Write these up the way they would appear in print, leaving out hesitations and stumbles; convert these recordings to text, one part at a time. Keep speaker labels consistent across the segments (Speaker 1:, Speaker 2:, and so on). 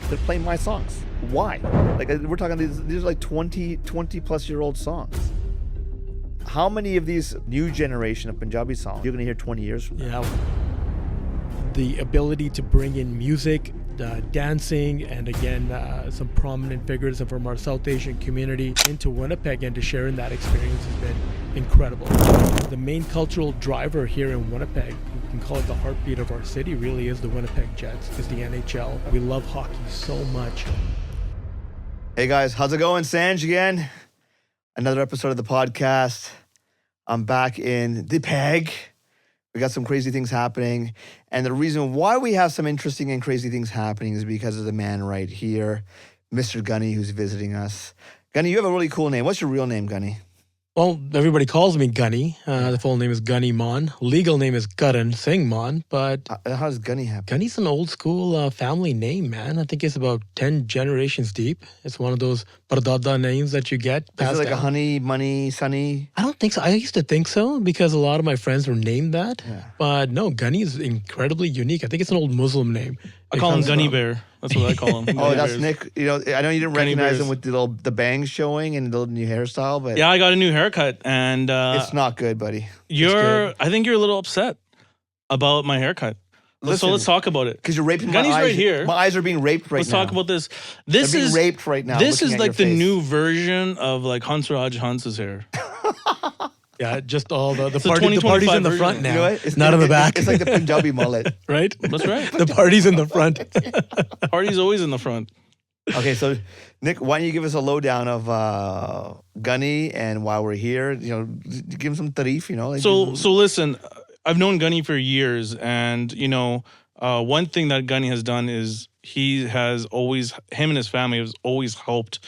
Speaker 1: They're playing my songs. Why? Like, we're talking, these are like 20 plus year old songs. How many of these new generation of Punjabi songs you're going to hear 20 years from now?
Speaker 2: Yeah. The ability to bring in music, dancing, and again, some prominent figures from our South Asian community into Winnipeg and to share in that experience has been incredible. The main cultural driver here in Winnipeg, you can call it the heartbeat of our city, really is the Winnipeg Jets, is the NHL. We love hockey so much.
Speaker 1: Hey guys, how's it going? SANJ again. Another episode of the podcast. I'm back in the peg. We got some crazy things happening. And the reason why we have some interesting and crazy things happening is because of the man right here, Mr. Gunny, who's visiting us. Gunny, you have a really cool name. What's your real name, Gunny?
Speaker 2: Well, everybody calls me Gunny. The full name is Gunny Mann. Legal name is Karan Singh Mann, but
Speaker 1: how does Gunny happen?
Speaker 2: Gunny's an old school family name, man. I think it's about 10 generations deep. It's one of those pardada names that you get passed
Speaker 1: Is it like
Speaker 2: down.
Speaker 1: a honey, money, sunny?
Speaker 2: I don't think so. I used to think so because a lot of my friends were named that.
Speaker 1: Yeah.
Speaker 2: But no, Gunny is incredibly unique. I think it's an old Muslim name.
Speaker 3: I call him Gunny Bear. That's what I call him.
Speaker 1: Oh,
Speaker 3: Gunny
Speaker 1: that's
Speaker 3: Bears.
Speaker 1: Nick. You know, I know you didn't
Speaker 3: Gunny
Speaker 1: recognize
Speaker 3: Bears.
Speaker 1: him with the bangs showing and the little new hairstyle, but
Speaker 3: Yeah, I got a new haircut, and
Speaker 1: it's not good, buddy.
Speaker 3: I think you're a little upset about my haircut.
Speaker 1: Listen,
Speaker 3: So let's talk about it.
Speaker 1: Because you're raping
Speaker 3: Gunny's
Speaker 1: my eyes.
Speaker 3: right here.
Speaker 1: My eyes are being raped right
Speaker 3: Let's
Speaker 1: now.
Speaker 3: talk about this. This
Speaker 1: They're being
Speaker 3: is
Speaker 1: raped right now.
Speaker 3: This
Speaker 1: looking
Speaker 3: is
Speaker 1: at
Speaker 3: like
Speaker 1: your
Speaker 3: the
Speaker 1: face.
Speaker 3: new version of like Hansraj Hans's hair.
Speaker 2: Yeah, just all the
Speaker 3: It's the
Speaker 2: parties in
Speaker 3: 2025
Speaker 2: the front
Speaker 3: version.
Speaker 2: now.
Speaker 1: You know what? It's
Speaker 2: not in the back.
Speaker 1: It's like the Punjabi mullet.
Speaker 2: right?
Speaker 3: That's right.
Speaker 2: The party's in the front.
Speaker 3: Party's always in the front.
Speaker 1: Okay, so Nick, why don't you give us a lowdown of Gunny and why we're here? You know, give him some tarif. You know. Like
Speaker 3: So listen, I've known Gunny for years, and one thing that Gunny has done is him and his family has always helped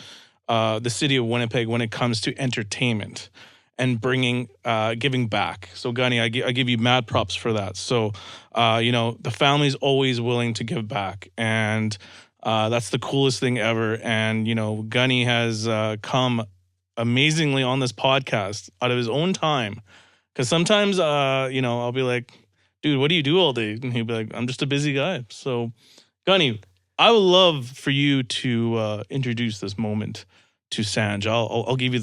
Speaker 3: the city of Winnipeg when it comes to entertainment and giving back. So Gunny, I give you mad props for that. So the family's always willing to give back, and that's the coolest thing ever. And Gunny has come amazingly on this podcast out of his own time. Because sometimes, I'll be like, dude, what do you do all day? And he'll be like, I'm just a busy guy. So, Gunny, I would love for you to introduce this moment to SANJ. I'll give you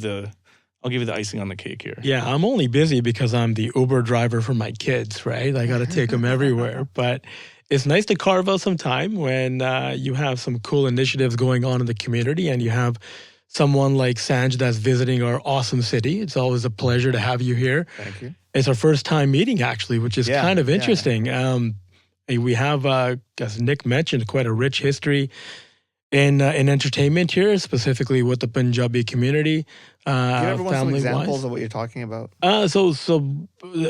Speaker 3: the icing on the cake here.
Speaker 2: Yeah, I'm only busy because I'm the Uber driver for my kids, right? I got to take them everywhere. But it's nice to carve out some time when you have some cool initiatives going on in the community and you have someone like SANJ that's visiting our awesome city. It's always a pleasure to have you here.
Speaker 1: Thank you.
Speaker 2: It's our first time meeting, actually, which is kind of interesting. We have, as Nick mentioned, quite a rich history in entertainment here, specifically with the Punjabi community.
Speaker 1: Give everyone some
Speaker 2: family-wise.
Speaker 1: examples of what you're talking about.
Speaker 2: So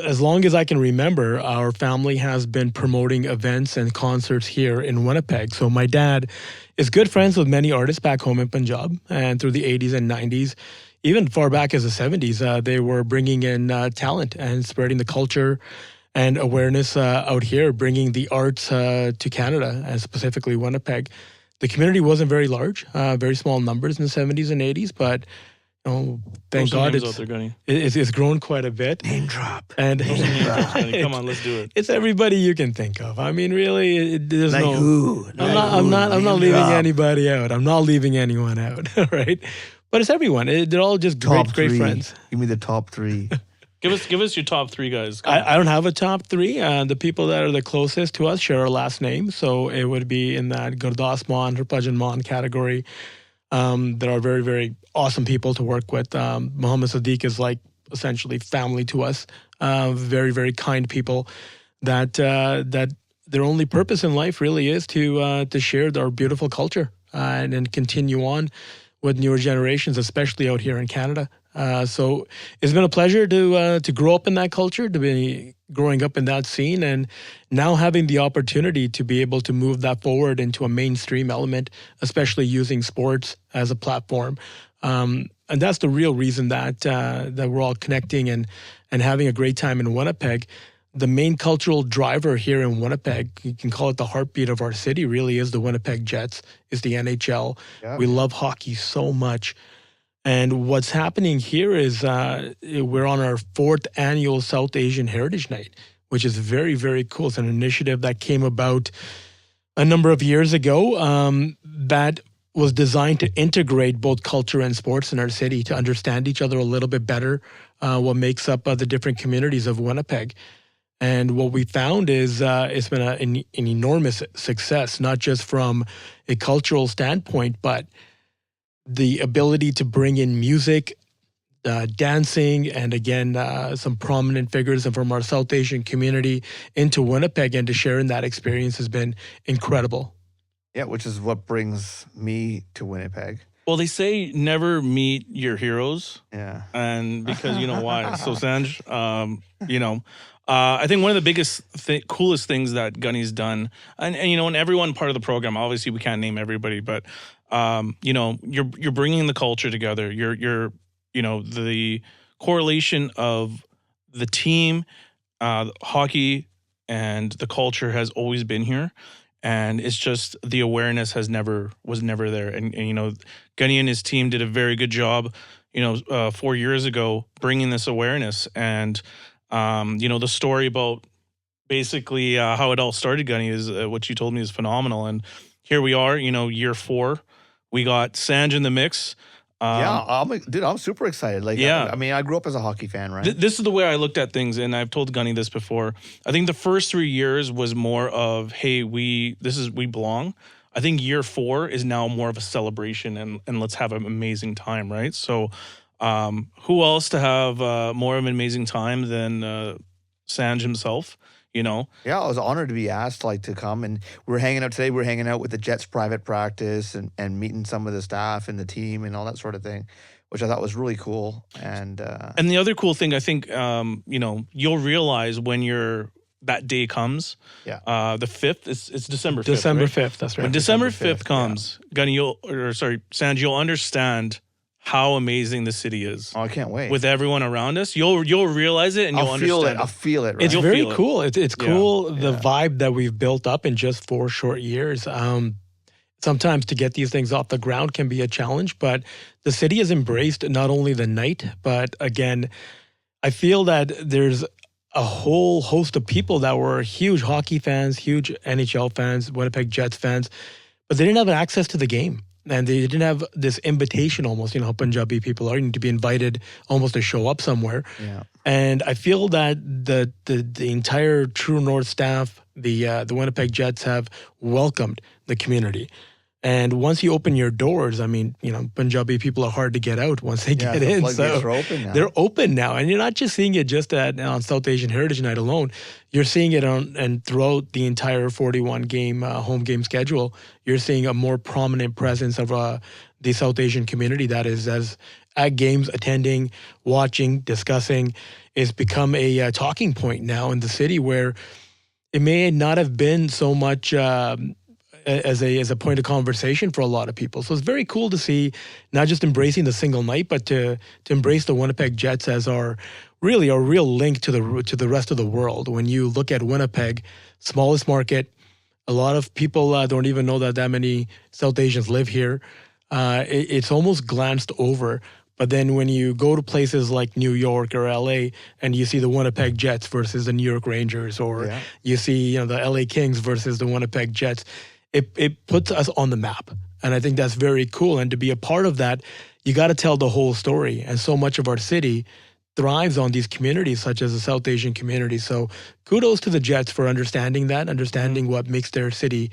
Speaker 2: as long as I can remember, our family has been promoting events and concerts here in Winnipeg. So my dad is good friends with many artists back home in Punjab, and through the 80s and 90s, even far back as the 70s, they were bringing in talent and spreading the culture and awareness out here, bringing the arts to Canada, and specifically Winnipeg. The community wasn't very large, very small numbers in the 70s and 80s, but thank God it's grown quite a bit.
Speaker 1: Name drop.
Speaker 2: And
Speaker 3: Come on, let's do it.
Speaker 2: It's everybody you can think of. I mean, really, there's
Speaker 1: Like
Speaker 2: no.
Speaker 1: who?
Speaker 2: I'm not
Speaker 1: Name
Speaker 2: leaving
Speaker 1: drop.
Speaker 2: anybody out. I'm not leaving anyone out. Right? But it's everyone. They're all just
Speaker 1: Top
Speaker 2: great
Speaker 1: three.
Speaker 2: friends.
Speaker 1: Give me the top three.
Speaker 3: Give us your top three guys. Come on.
Speaker 2: I don't have a top three. The people that are the closest to us share our last name, so it would be in that Gurdas Mann, Harpajan Mann category. There are very, very awesome people to work with. Muhammad Sadiq is like essentially family to us. Very, very kind people that their only purpose in life really is to share our beautiful culture and then continue on with newer generations, especially out here in Canada. So it's been a pleasure to grow up in that culture, to be growing up in that scene, and now having the opportunity to be able to move that forward into a mainstream element, especially using sports as a platform. And that's the real reason that we're all connecting and having a great time in Winnipeg. The main cultural driver here in Winnipeg, you can call it the heartbeat of our city, really is the Winnipeg Jets, is the NHL.
Speaker 1: Yeah.
Speaker 2: We love hockey so much. And what's happening here is we're on our 4th annual South Asian Heritage Night, which is very, very cool. It's an initiative that came about a number of years ago that was designed to integrate both culture and sports in our city to understand each other a little bit better, what makes up the different communities of Winnipeg. And what we found is it's been an enormous success, not just from a cultural standpoint, but the ability to bring in music, dancing, and again, some prominent figures from our South Asian community into Winnipeg and to share in that experience has been incredible.
Speaker 1: Yeah, which is what brings me to Winnipeg.
Speaker 3: Well, they say never meet your heroes.
Speaker 1: Yeah.
Speaker 3: And because you know why. So, Sanj, I think one of the biggest, coolest things that Gunny's done, and in everyone part of the program, obviously we can't name everybody, but, you're bringing the culture together. You're the correlation of the team, hockey, and the culture has always been here. And it's just the awareness was never there. And Gunny and his team did a very good job, 4 years ago, bringing this awareness. And, the story about basically how it all started, Gunny, is what you told me is phenomenal. And here we are, year 4. We got SANJ in the mix.
Speaker 1: I'm super excited. I grew up as a hockey fan, right?
Speaker 3: This is the way I looked at things, and I've told Gunny this before. I think the first 3 years was more of, hey, we belong. I think year 4 is now more of a celebration, and let's have an amazing time, right? So, who else to have more of an amazing time than SANJ himself?
Speaker 1: Yeah, I was honored to be asked to come, and we were hanging out today. We were hanging out with the Jets private practice and meeting some of the staff and the team and all that sort of thing, which I thought was really cool. And
Speaker 3: the other cool thing, I think, you'll realize when that day comes.
Speaker 1: Yeah.
Speaker 3: The 5th, it's December 5th.
Speaker 2: December
Speaker 3: right?
Speaker 2: 5th, that's right.
Speaker 3: When December 5th comes, Gunny, SANJ, you'll understand how amazing the city is.
Speaker 1: Oh, I can't wait.
Speaker 3: With everyone around us, you'll realize it and you'll understand.
Speaker 1: I'll feel it. Right?
Speaker 2: It's
Speaker 3: You'll
Speaker 2: very
Speaker 3: feel it.
Speaker 2: cool. It's cool the
Speaker 1: Yeah.
Speaker 2: vibe that we've built up in just 4 short years. Sometimes to get these things off the ground can be a challenge, but the city has embraced not only the night, but again, I feel that there's a whole host of people that were huge hockey fans, huge NHL fans, Winnipeg Jets fans, but they didn't have access to the game. And they didn't have this invitation almost, how Punjabi people are. You need to be invited almost to show up somewhere.
Speaker 1: Yeah.
Speaker 2: And I feel that the entire True North staff, the Winnipeg Jets have welcomed the community. And once you open your doors, Punjabi people are hard to get out once they get in. So
Speaker 1: are open now.
Speaker 2: they're open now. And you're not just seeing it just on South Asian Heritage Night alone. You're seeing it and throughout the entire 41-game home game schedule. You're seeing a more prominent presence of the South Asian community that is at games, attending, watching, discussing. It's become a talking point now in the city where it may not have been so much as a point of conversation for a lot of people. So it's very cool to see not just embracing the single night, but to embrace the Winnipeg Jets as our real link to the rest of the world. When you look at Winnipeg, smallest market, a lot of people don't even know that many South Asians live here. It's almost glanced over. But then when you go to places like New York or LA and you see the Winnipeg Jets versus the New York Rangers, or you see the LA Kings versus the Winnipeg Jets, it puts us on the map. And I think that's very cool. And to be a part of that, you got to tell the whole story. And so much of our city thrives on these communities, such as the South Asian community. So kudos to the Jets for understanding what makes their city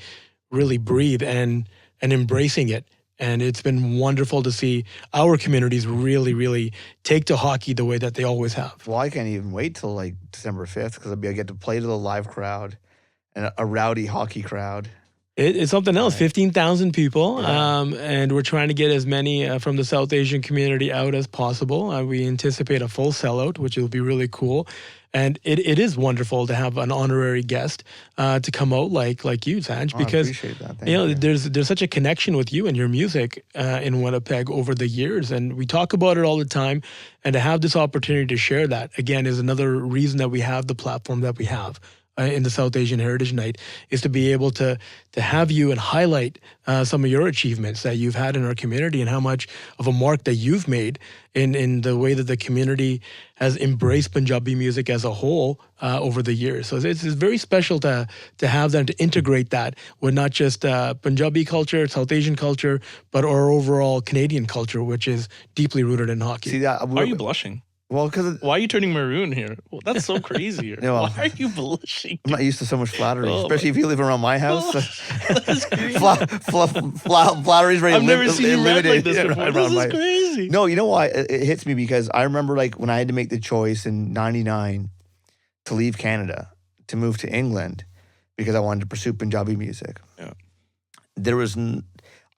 Speaker 2: really breathe and embracing it. And it's been wonderful to see our communities really, really take to hockey the way that they always have.
Speaker 1: Well, I can't even wait till December 5th because I get to play to the live crowd and a rowdy hockey crowd.
Speaker 2: It's something else. 15,000 people,
Speaker 1: Yeah.
Speaker 2: and we're trying to get as many from the South Asian community out as possible. We anticipate a full sellout, which will be really cool. And it is wonderful to have an honorary guest to come out like you, Sanj, because
Speaker 1: I appreciate that. Thank you.
Speaker 2: there's such a connection with you and your music in Winnipeg over the years, and we talk about it all the time. And to have this opportunity to share that again is another reason that we have the platform that we have. in the South Asian Heritage Night is to be able to have you and highlight some of your achievements that you've had in our community and how much of a mark that you've made in the way that the community has embraced Punjabi music as a whole over the years. So it's very special to have them, to integrate that with not just Punjabi culture, South Asian culture, but our overall Canadian culture, which is deeply rooted in hockey.
Speaker 1: See that?
Speaker 3: Why are you blushing?
Speaker 1: Well, because
Speaker 3: Why are you turning maroon here? Well, that's so crazy here.
Speaker 1: No,
Speaker 3: Why are you blushing?
Speaker 1: I'm not used to so much flattery,
Speaker 3: Oh,
Speaker 1: especially if you live around my house.
Speaker 3: That's crazy.
Speaker 1: Flattery's very
Speaker 3: I've never seen you rap
Speaker 1: limited.
Speaker 3: like this before. This is crazy.
Speaker 1: No, you know why? It hits me because I remember like when I had to make the choice in '99 to leave Canada to move to England because I wanted to pursue Punjabi music.
Speaker 3: Yeah.
Speaker 1: There was,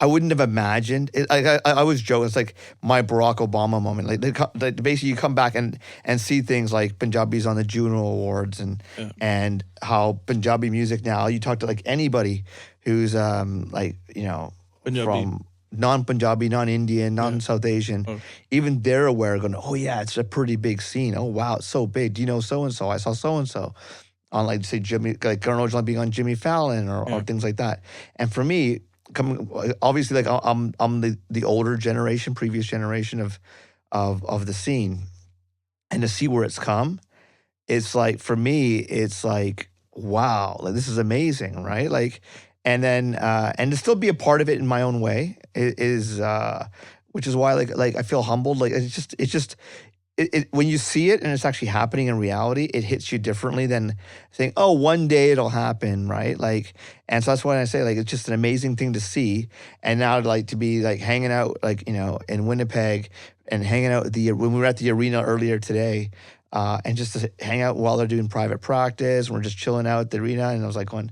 Speaker 1: I wouldn't have imagined it. I always joke, it's like my Barack Obama moment. Like basically you come back and see things like Punjabis on the Juno Awards and how Punjabi music now, you talk to like anybody who's like, you know,
Speaker 3: Punjabi.
Speaker 1: from non-Punjabi, non-Indian, non-South Asian, even they're aware going, oh yeah, it's a pretty big scene. Oh wow, it's so big. Do you know so-and-so? I saw so-and-so on like say Jimmy, like Colonel John being on Jimmy Fallon or things like that. And for me, obviously like I'm the older generation, previous generation of the scene, and to see where it's come, it's like for me it's like wow, like this is amazing, right? Like and then and to still be a part of it in my own way is which is why like I feel humbled. Like it's just when you see it and it's actually happening in reality, it hits you differently than saying, oh, one day it'll happen, right? Like, and so that's why I say, like, it's just an amazing thing to see. And now, like, to be, like, hanging out, like, you know, in Winnipeg and hanging out when we were at the arena earlier today, and just to hang out while they're doing private practice, and we're just chilling out at the arena, and I was like going,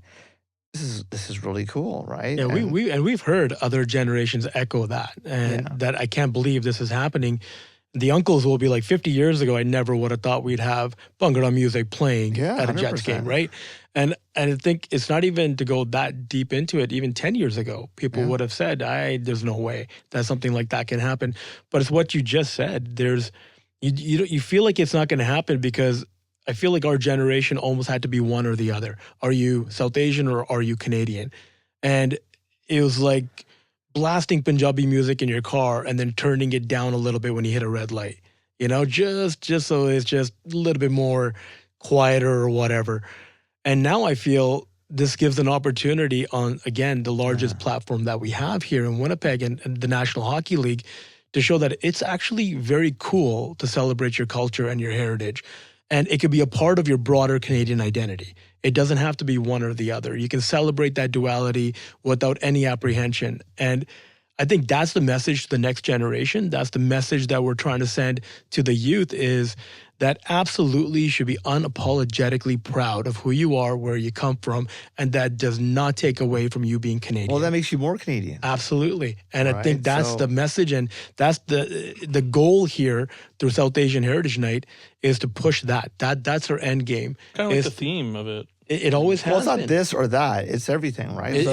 Speaker 1: this is really cool, right?
Speaker 2: Yeah, we've heard other generations echo that, and that I can't believe this is happening. The uncles will be like, 50 years ago, I never would have thought we'd have Bhangra music playing at a
Speaker 1: 100%.
Speaker 2: Jets game, right? And I think it's not even to go that deep into it. Even 10 years ago, people would have said, there's no way that something like that can happen. But it's what you just said. You feel like it's not going to happen because I feel like our generation almost had to be one or the other. Are you South Asian or are you Canadian? And it was like blasting Punjabi music in your car and then turning it down a little bit when you hit a red light, you know, just so it's just a little bit more quieter or whatever. And now I feel this gives an opportunity on, again, the largest platform that we have here in Winnipeg and the National Hockey League to show that it's actually very cool to celebrate your culture and your heritage. And it could be a part of your broader Canadian identity. It doesn't have to be one or the other. You can celebrate that duality without any apprehension. And I think that's the message to the next generation. That's the message that we're trying to send to the youth is that absolutely you should be unapologetically proud of who you are, where you come from, and that does not take away from you being Canadian.
Speaker 1: Well, that makes you more Canadian.
Speaker 2: Absolutely. And I think that's the message, and that's the goal here through South Asian Heritage Night is to push that. That's our end game.
Speaker 3: Kind of like the theme of it.
Speaker 2: It always has.
Speaker 1: Well, it's not
Speaker 2: been.
Speaker 1: this or that. It's everything, right?
Speaker 2: It's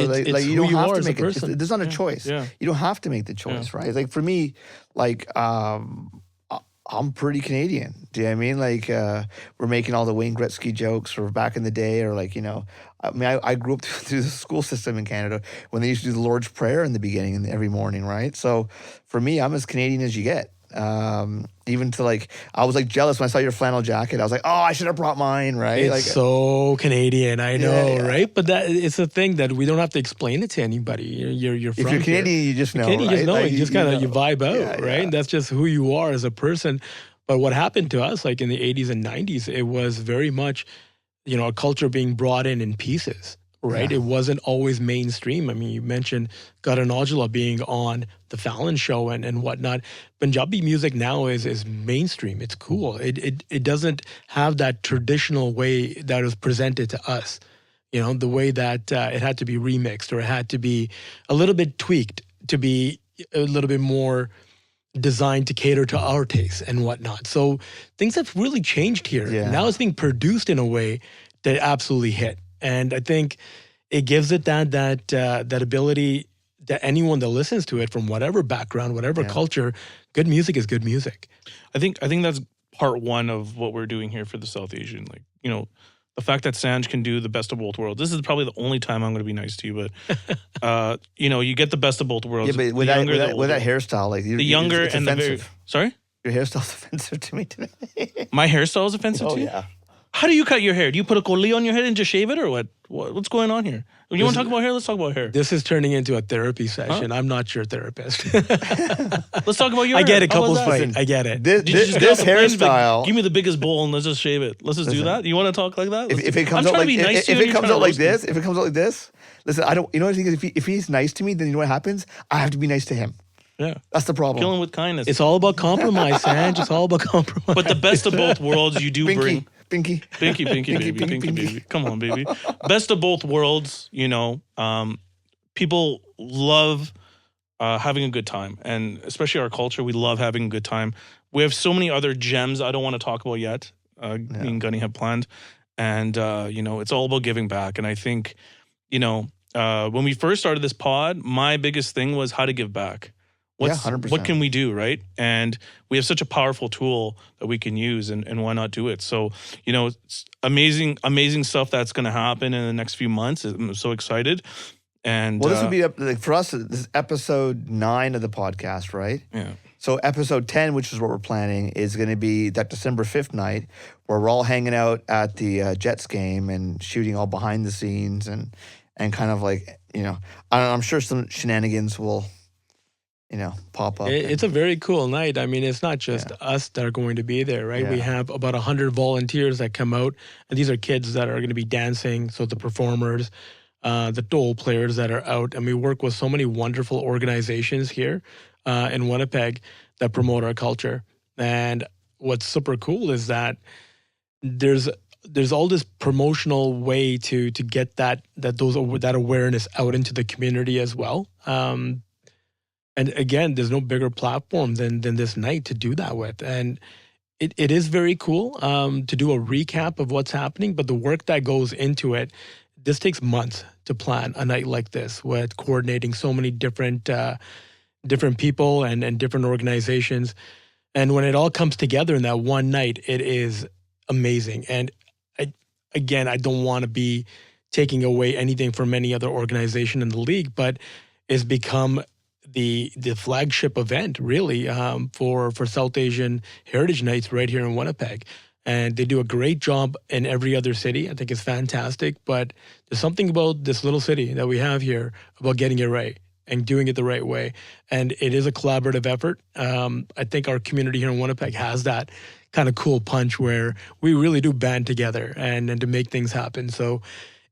Speaker 1: you
Speaker 2: who
Speaker 1: don't
Speaker 2: you
Speaker 1: have
Speaker 2: are
Speaker 1: to
Speaker 2: as a
Speaker 1: make it.
Speaker 2: person.
Speaker 1: There's not a choice.
Speaker 3: Yeah.
Speaker 1: You don't have to make the choice, right? Like for me, like I'm pretty Canadian. Do you know what I mean? Like we're making all the Wayne Gretzky jokes or back in the day, or like, you know, I mean, I grew up through the school system in Canada when they used to do the Lord's Prayer in the beginning and every morning, right? So for me, I'm as Canadian as you get. Even to like, I was like jealous when I saw your flannel jacket. I was like, oh, I should have brought mine, right?
Speaker 2: It's
Speaker 1: like,
Speaker 2: so Canadian, I know,
Speaker 1: yeah.
Speaker 2: right? But that it's a thing that we don't have to explain it to anybody. You're from
Speaker 1: if you're Canadian,
Speaker 2: here.
Speaker 1: you just know,
Speaker 2: Canadian,
Speaker 1: right?
Speaker 2: you just know,
Speaker 1: Like,
Speaker 2: you just kind of
Speaker 1: know.
Speaker 2: you vibe out,
Speaker 1: Yeah,
Speaker 2: right?
Speaker 1: yeah.
Speaker 2: That's just who you are as a person. But what happened to us, like in the 80s and 90s, it was very much, you know, a culture being brought in pieces, right?
Speaker 1: Yeah.
Speaker 2: It wasn't always mainstream. I mean, you mentioned Karan Aujla being on the Fallon show and whatnot. Punjabi music now is mainstream. It's cool. It doesn't have that traditional way that was presented to us. You know, the way that it had to be remixed or it had to be a little bit tweaked to be a little bit more designed to cater to our tastes and whatnot. So things have really changed here.
Speaker 1: Yeah.
Speaker 2: Now it's being produced in a way that absolutely hit. And I think it gives it that ability that anyone that listens to it from whatever background, whatever culture, good music is good music.
Speaker 3: I think that's part one of what we're doing here for the South Asian. Like, you know, the fact that SANJ can do the best of both worlds. This is probably the only time I'm going to be nice to you, but you get the best of both worlds.
Speaker 1: Yeah, but with that hairstyle, like
Speaker 3: the younger
Speaker 1: it's
Speaker 3: and
Speaker 1: offensive.
Speaker 3: the very sorry,
Speaker 1: your hairstyle's offensive to me today.
Speaker 3: My hairstyle is offensive to you?
Speaker 1: Yeah.
Speaker 3: How do you cut your hair? Do you put a collie on your head and just shave it, or what? What's going on here? You want to talk about hair? Let's talk about hair.
Speaker 2: This is turning into a therapy session. I'm not your therapist.
Speaker 3: Let's talk about your hair.
Speaker 2: I get it,
Speaker 3: How was
Speaker 2: couples
Speaker 3: that?
Speaker 2: fight. I get it.
Speaker 1: This hairstyle.
Speaker 3: Give me the biggest bowl and let's just shave it. Let's just do that. You want to talk like that?
Speaker 1: If it comes out like this, if it comes out like this, listen, I don't. You know what I think is if he's nice to me, then you know what happens? I have to be nice to him.
Speaker 3: Yeah,
Speaker 1: that's the problem.
Speaker 3: Kill him with kindness.
Speaker 2: It's all about compromise, Sanj. It's all about compromise.
Speaker 3: But the best of both worlds, you do bring.
Speaker 1: Pinky,
Speaker 3: baby. Come on, baby. Best of both worlds, people love having a good time. And especially our culture, we love having a good time. We have so many other gems I don't want to talk about yet. Me and Gunny have planned. And, it's all about giving back. And I think, when we first started this pod, my biggest thing was how to give back.
Speaker 1: 100%.
Speaker 3: What can we do, right? And we have such a powerful tool that we can use, and why not do it? So, it's amazing stuff that's going to happen in the next few months. I'm so excited. And
Speaker 1: this would be for us. This is episode 9 of the podcast, right?
Speaker 3: Yeah.
Speaker 1: So episode 10, which is what we're planning, is going to be that December 5th night where we're all hanging out at the Jets game and shooting all behind the scenes and kind of like I'm sure some shenanigans will. Pop up.
Speaker 2: It's a very cool night. I mean, it's not just us that are going to be there, right?
Speaker 1: Yeah.
Speaker 2: We have about 100 volunteers that come out, and these are kids that are going to be dancing. So the performers, the role players that are out, and we work with so many wonderful organizations here in Winnipeg that promote our culture. And what's super cool is that there's all this promotional way to get that awareness out into the community as well. And again, there's no bigger platform than this night to do that with. And it is very cool to do a recap of what's happening, but the work that goes into it, this takes months to plan a night like this with coordinating so many different people and different organizations. And when it all comes together in that one night, it is amazing. And I don't want to be taking away anything from any other organization in the league, but it's become the flagship event really for South Asian Heritage Nights right here in Winnipeg. And they do a great job in every other city. I think it's fantastic, but there's something about this little city that we have here about getting it right and doing it the right way. And it is a collaborative effort. I think our community here in Winnipeg has that kind of cool punch where we really do band together and to make things happen. So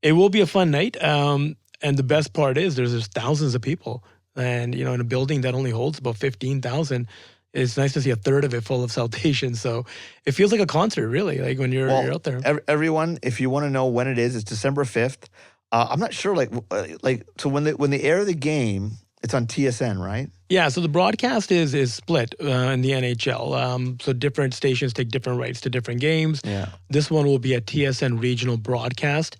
Speaker 2: it will be a fun night. And the best part is there's thousands of people. And, in a building that only holds about 15,000, it's nice to see a third of it full of South Asians. So it feels like a concert, really, like when you're out there.
Speaker 1: Everyone, if you want to know when it is, it's December 5th. I'm not sure, so when they air the game, it's on TSN, right?
Speaker 2: Yeah, so the broadcast is split in the NHL. So different stations take different rights to different games.
Speaker 1: Yeah.
Speaker 2: This one will be a TSN regional broadcast.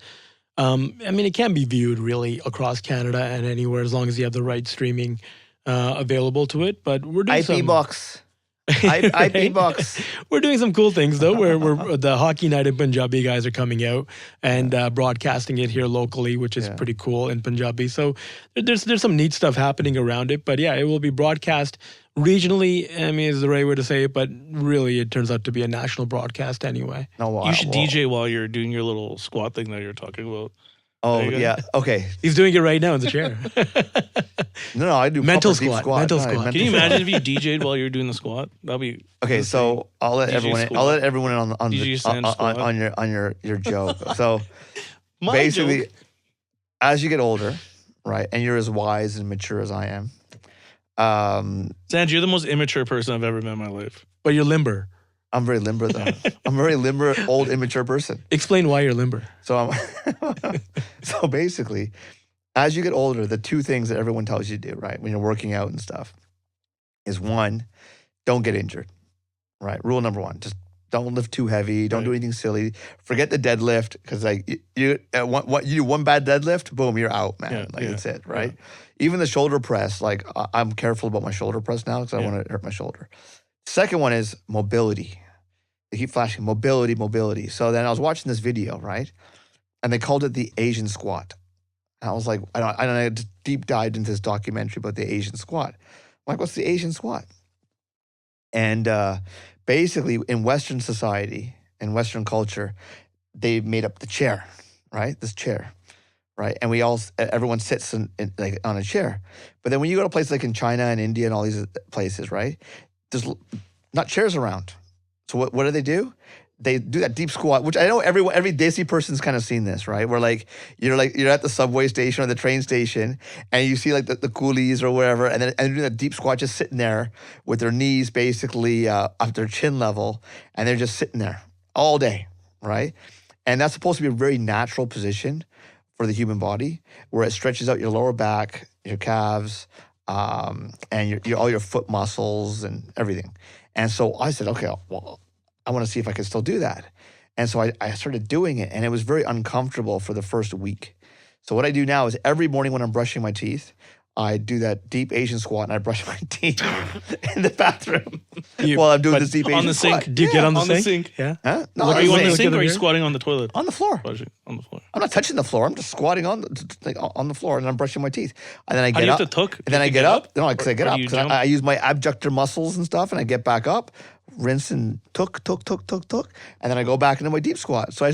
Speaker 2: It can be viewed really across Canada and anywhere as long as you have the right streaming available to it. But we're doing
Speaker 1: IP box. IP box.
Speaker 2: We're doing some cool things though. Where the Hockey Night and Punjabi guys are coming out and broadcasting it here locally, which is pretty cool in Punjabi. So there's some neat stuff happening around it. But yeah, it will be broadcast regionally. Is the right way to say it, but really it turns out to be a national broadcast anyway.
Speaker 3: You should DJ while you're doing your little squat thing that you're talking about.
Speaker 1: Oh yeah, okay.
Speaker 2: He's doing it right now in the chair.
Speaker 1: No, I do
Speaker 2: mental
Speaker 1: squat.
Speaker 2: Mental squat.
Speaker 3: Can you imagine if you DJ'd while you're doing the squat? That'd be
Speaker 1: okay. So I'll let everyone in on your joke. So basically,
Speaker 3: joke.
Speaker 1: as you get older, right, and you're as wise and mature as I am.
Speaker 3: Sanj, you're the most immature person I've ever met in my life.
Speaker 2: But you're limber.
Speaker 1: I'm very limber though. I'm a very limber, old, immature person.
Speaker 2: Explain why you're limber.
Speaker 1: So so basically, as you get older, the two things that everyone tells you to do, right, when you're working out and stuff, is one, don't get injured, right? Rule number 1, just don't lift too heavy, don't do anything silly. Forget the deadlift because you do one bad deadlift, boom, you're out, man. That's it, right? Yeah. Even the shoulder press, I'm careful about my shoulder press now because I want to hurt my shoulder. Second one is mobility. They keep flashing mobility, mobility. So then I was watching this video, right? And they called it the Asian squat. And I was like, I just deep dived into this documentary about the Asian squat. I'm like, what's the Asian squat? And basically, in Western society, in Western culture, they made up the chair, right? This chair, right? And everyone sits like on a chair. But then when you go to places like in China and India and all these places, right? There's not chairs around. So what do? They do that deep squat, which I know every Desi person's kind of seen this, right? Where you're at the subway station or the train station, and you see like the coolies or wherever, and they're doing that deep squat, just sitting there with their knees basically up their chin level, and they're just sitting there all day, right? And that's supposed to be a very natural position for the human body, where it stretches out your lower back, your calves, and all your foot muscles and everything. And so I said, okay, well, I want to see if I can still do that. And so I started doing it, and it was very uncomfortable for the first week. So what I do now is every morning when I'm brushing my teeth, I do that deep Asian squat, and I brush my teeth in the bathroom while I'm doing this deep Asian squat.
Speaker 3: On the sink?
Speaker 2: Do you get on the sink?
Speaker 3: Yeah.
Speaker 1: Huh? No,
Speaker 3: Are you on the
Speaker 1: sink.
Speaker 3: sink or are you squatting on the toilet?
Speaker 1: On the floor.
Speaker 3: On the floor.
Speaker 1: I'm not touching the floor. I'm just squatting on the floor, and I'm brushing my teeth. And then I
Speaker 3: How
Speaker 1: get
Speaker 3: do you
Speaker 1: up.
Speaker 3: have to tuck?
Speaker 1: And then I get up. No, because I get
Speaker 3: Or
Speaker 1: up.
Speaker 3: do you
Speaker 1: 'Cause
Speaker 3: jump?
Speaker 1: I use my abductor muscles and stuff, and I get back up, rinse and tuck, and then I go back into my deep squat. So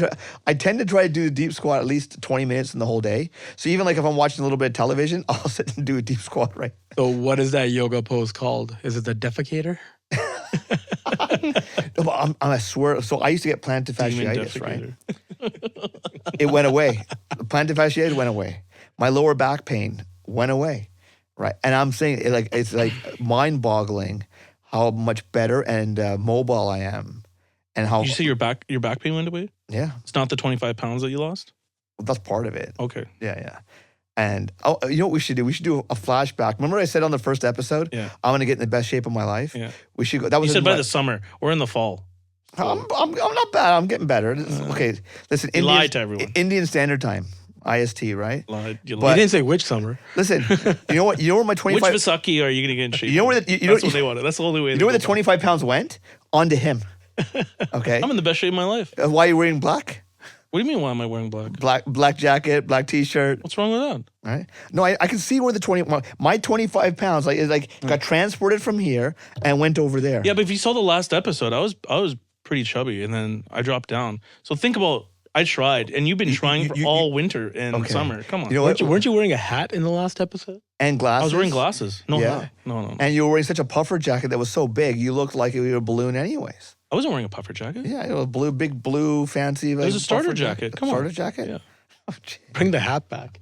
Speaker 1: I tend to try to do the deep squat at least 20 minutes in the whole day. So even like if I'm watching a little bit of television, I'll sit and do a deep squat, right?
Speaker 2: So what is that yoga pose called? Is it the defecator?
Speaker 1: No, but I swear. So I used to get plantar
Speaker 3: Demon
Speaker 1: fasciitis, right?
Speaker 3: defecator.
Speaker 1: It went away. The plantar fasciitis went away. My lower back pain went away, right? And I'm saying it's like mind-boggling how much better and mobile I am, and how
Speaker 3: Did you say your back pain went away?
Speaker 1: yeah,
Speaker 3: It's not the 25 pounds that you lost?
Speaker 1: well, that's part of it.
Speaker 3: Okay.
Speaker 1: Yeah. And you know what we should do? We should do a flashback. Remember I said on the first episode,
Speaker 3: Yeah.
Speaker 1: I'm gonna get in the best shape of my life.
Speaker 3: Yeah.
Speaker 1: We should go. That was
Speaker 3: You said
Speaker 1: in
Speaker 3: by
Speaker 1: my-
Speaker 3: the summer. We're in the fall.
Speaker 1: I'm not bad. I'm getting better. Okay, listen.
Speaker 3: You lied to everyone.
Speaker 1: Indian Standard Time, IST, right?
Speaker 3: You
Speaker 2: You
Speaker 1: But-
Speaker 2: didn't say which summer.
Speaker 1: Listen, you know what? You know where my
Speaker 3: Which
Speaker 1: 25.
Speaker 3: Vasaki are you going to get in shape?
Speaker 1: You know where
Speaker 3: with?
Speaker 1: the- you
Speaker 3: That's
Speaker 1: know-
Speaker 3: what they wanted. That's the only way.
Speaker 1: You know where the 25 pounds went? Onto him. Okay.
Speaker 3: I'm in the best shape of my life.
Speaker 1: Why are you wearing black?
Speaker 3: What do you mean? Why am I wearing black?
Speaker 1: Black jacket, black t-shirt.
Speaker 3: What's wrong with that?
Speaker 1: Right? No, I can see where the my 25 pounds got transported from here and went over there.
Speaker 3: Yeah, but if you saw the last episode, I was pretty chubby, and then I dropped down. So think about. I tried, and you've been trying for all winter and
Speaker 1: Okay.
Speaker 3: summer. Come on.
Speaker 1: You know what?
Speaker 2: Weren't you wearing a hat in the last episode?
Speaker 1: And glasses.
Speaker 3: I was wearing glasses. No,
Speaker 1: Yeah.
Speaker 3: no.
Speaker 1: And you were wearing such a puffer jacket that was so big, you looked like you were a balloon anyways.
Speaker 3: I wasn't wearing a puffer jacket.
Speaker 1: Yeah, it was big blue, fancy. It
Speaker 3: was a starter jacket. Come on.
Speaker 1: Starter jacket?
Speaker 3: Yeah.
Speaker 1: Oh, gee.
Speaker 2: Bring the hat back.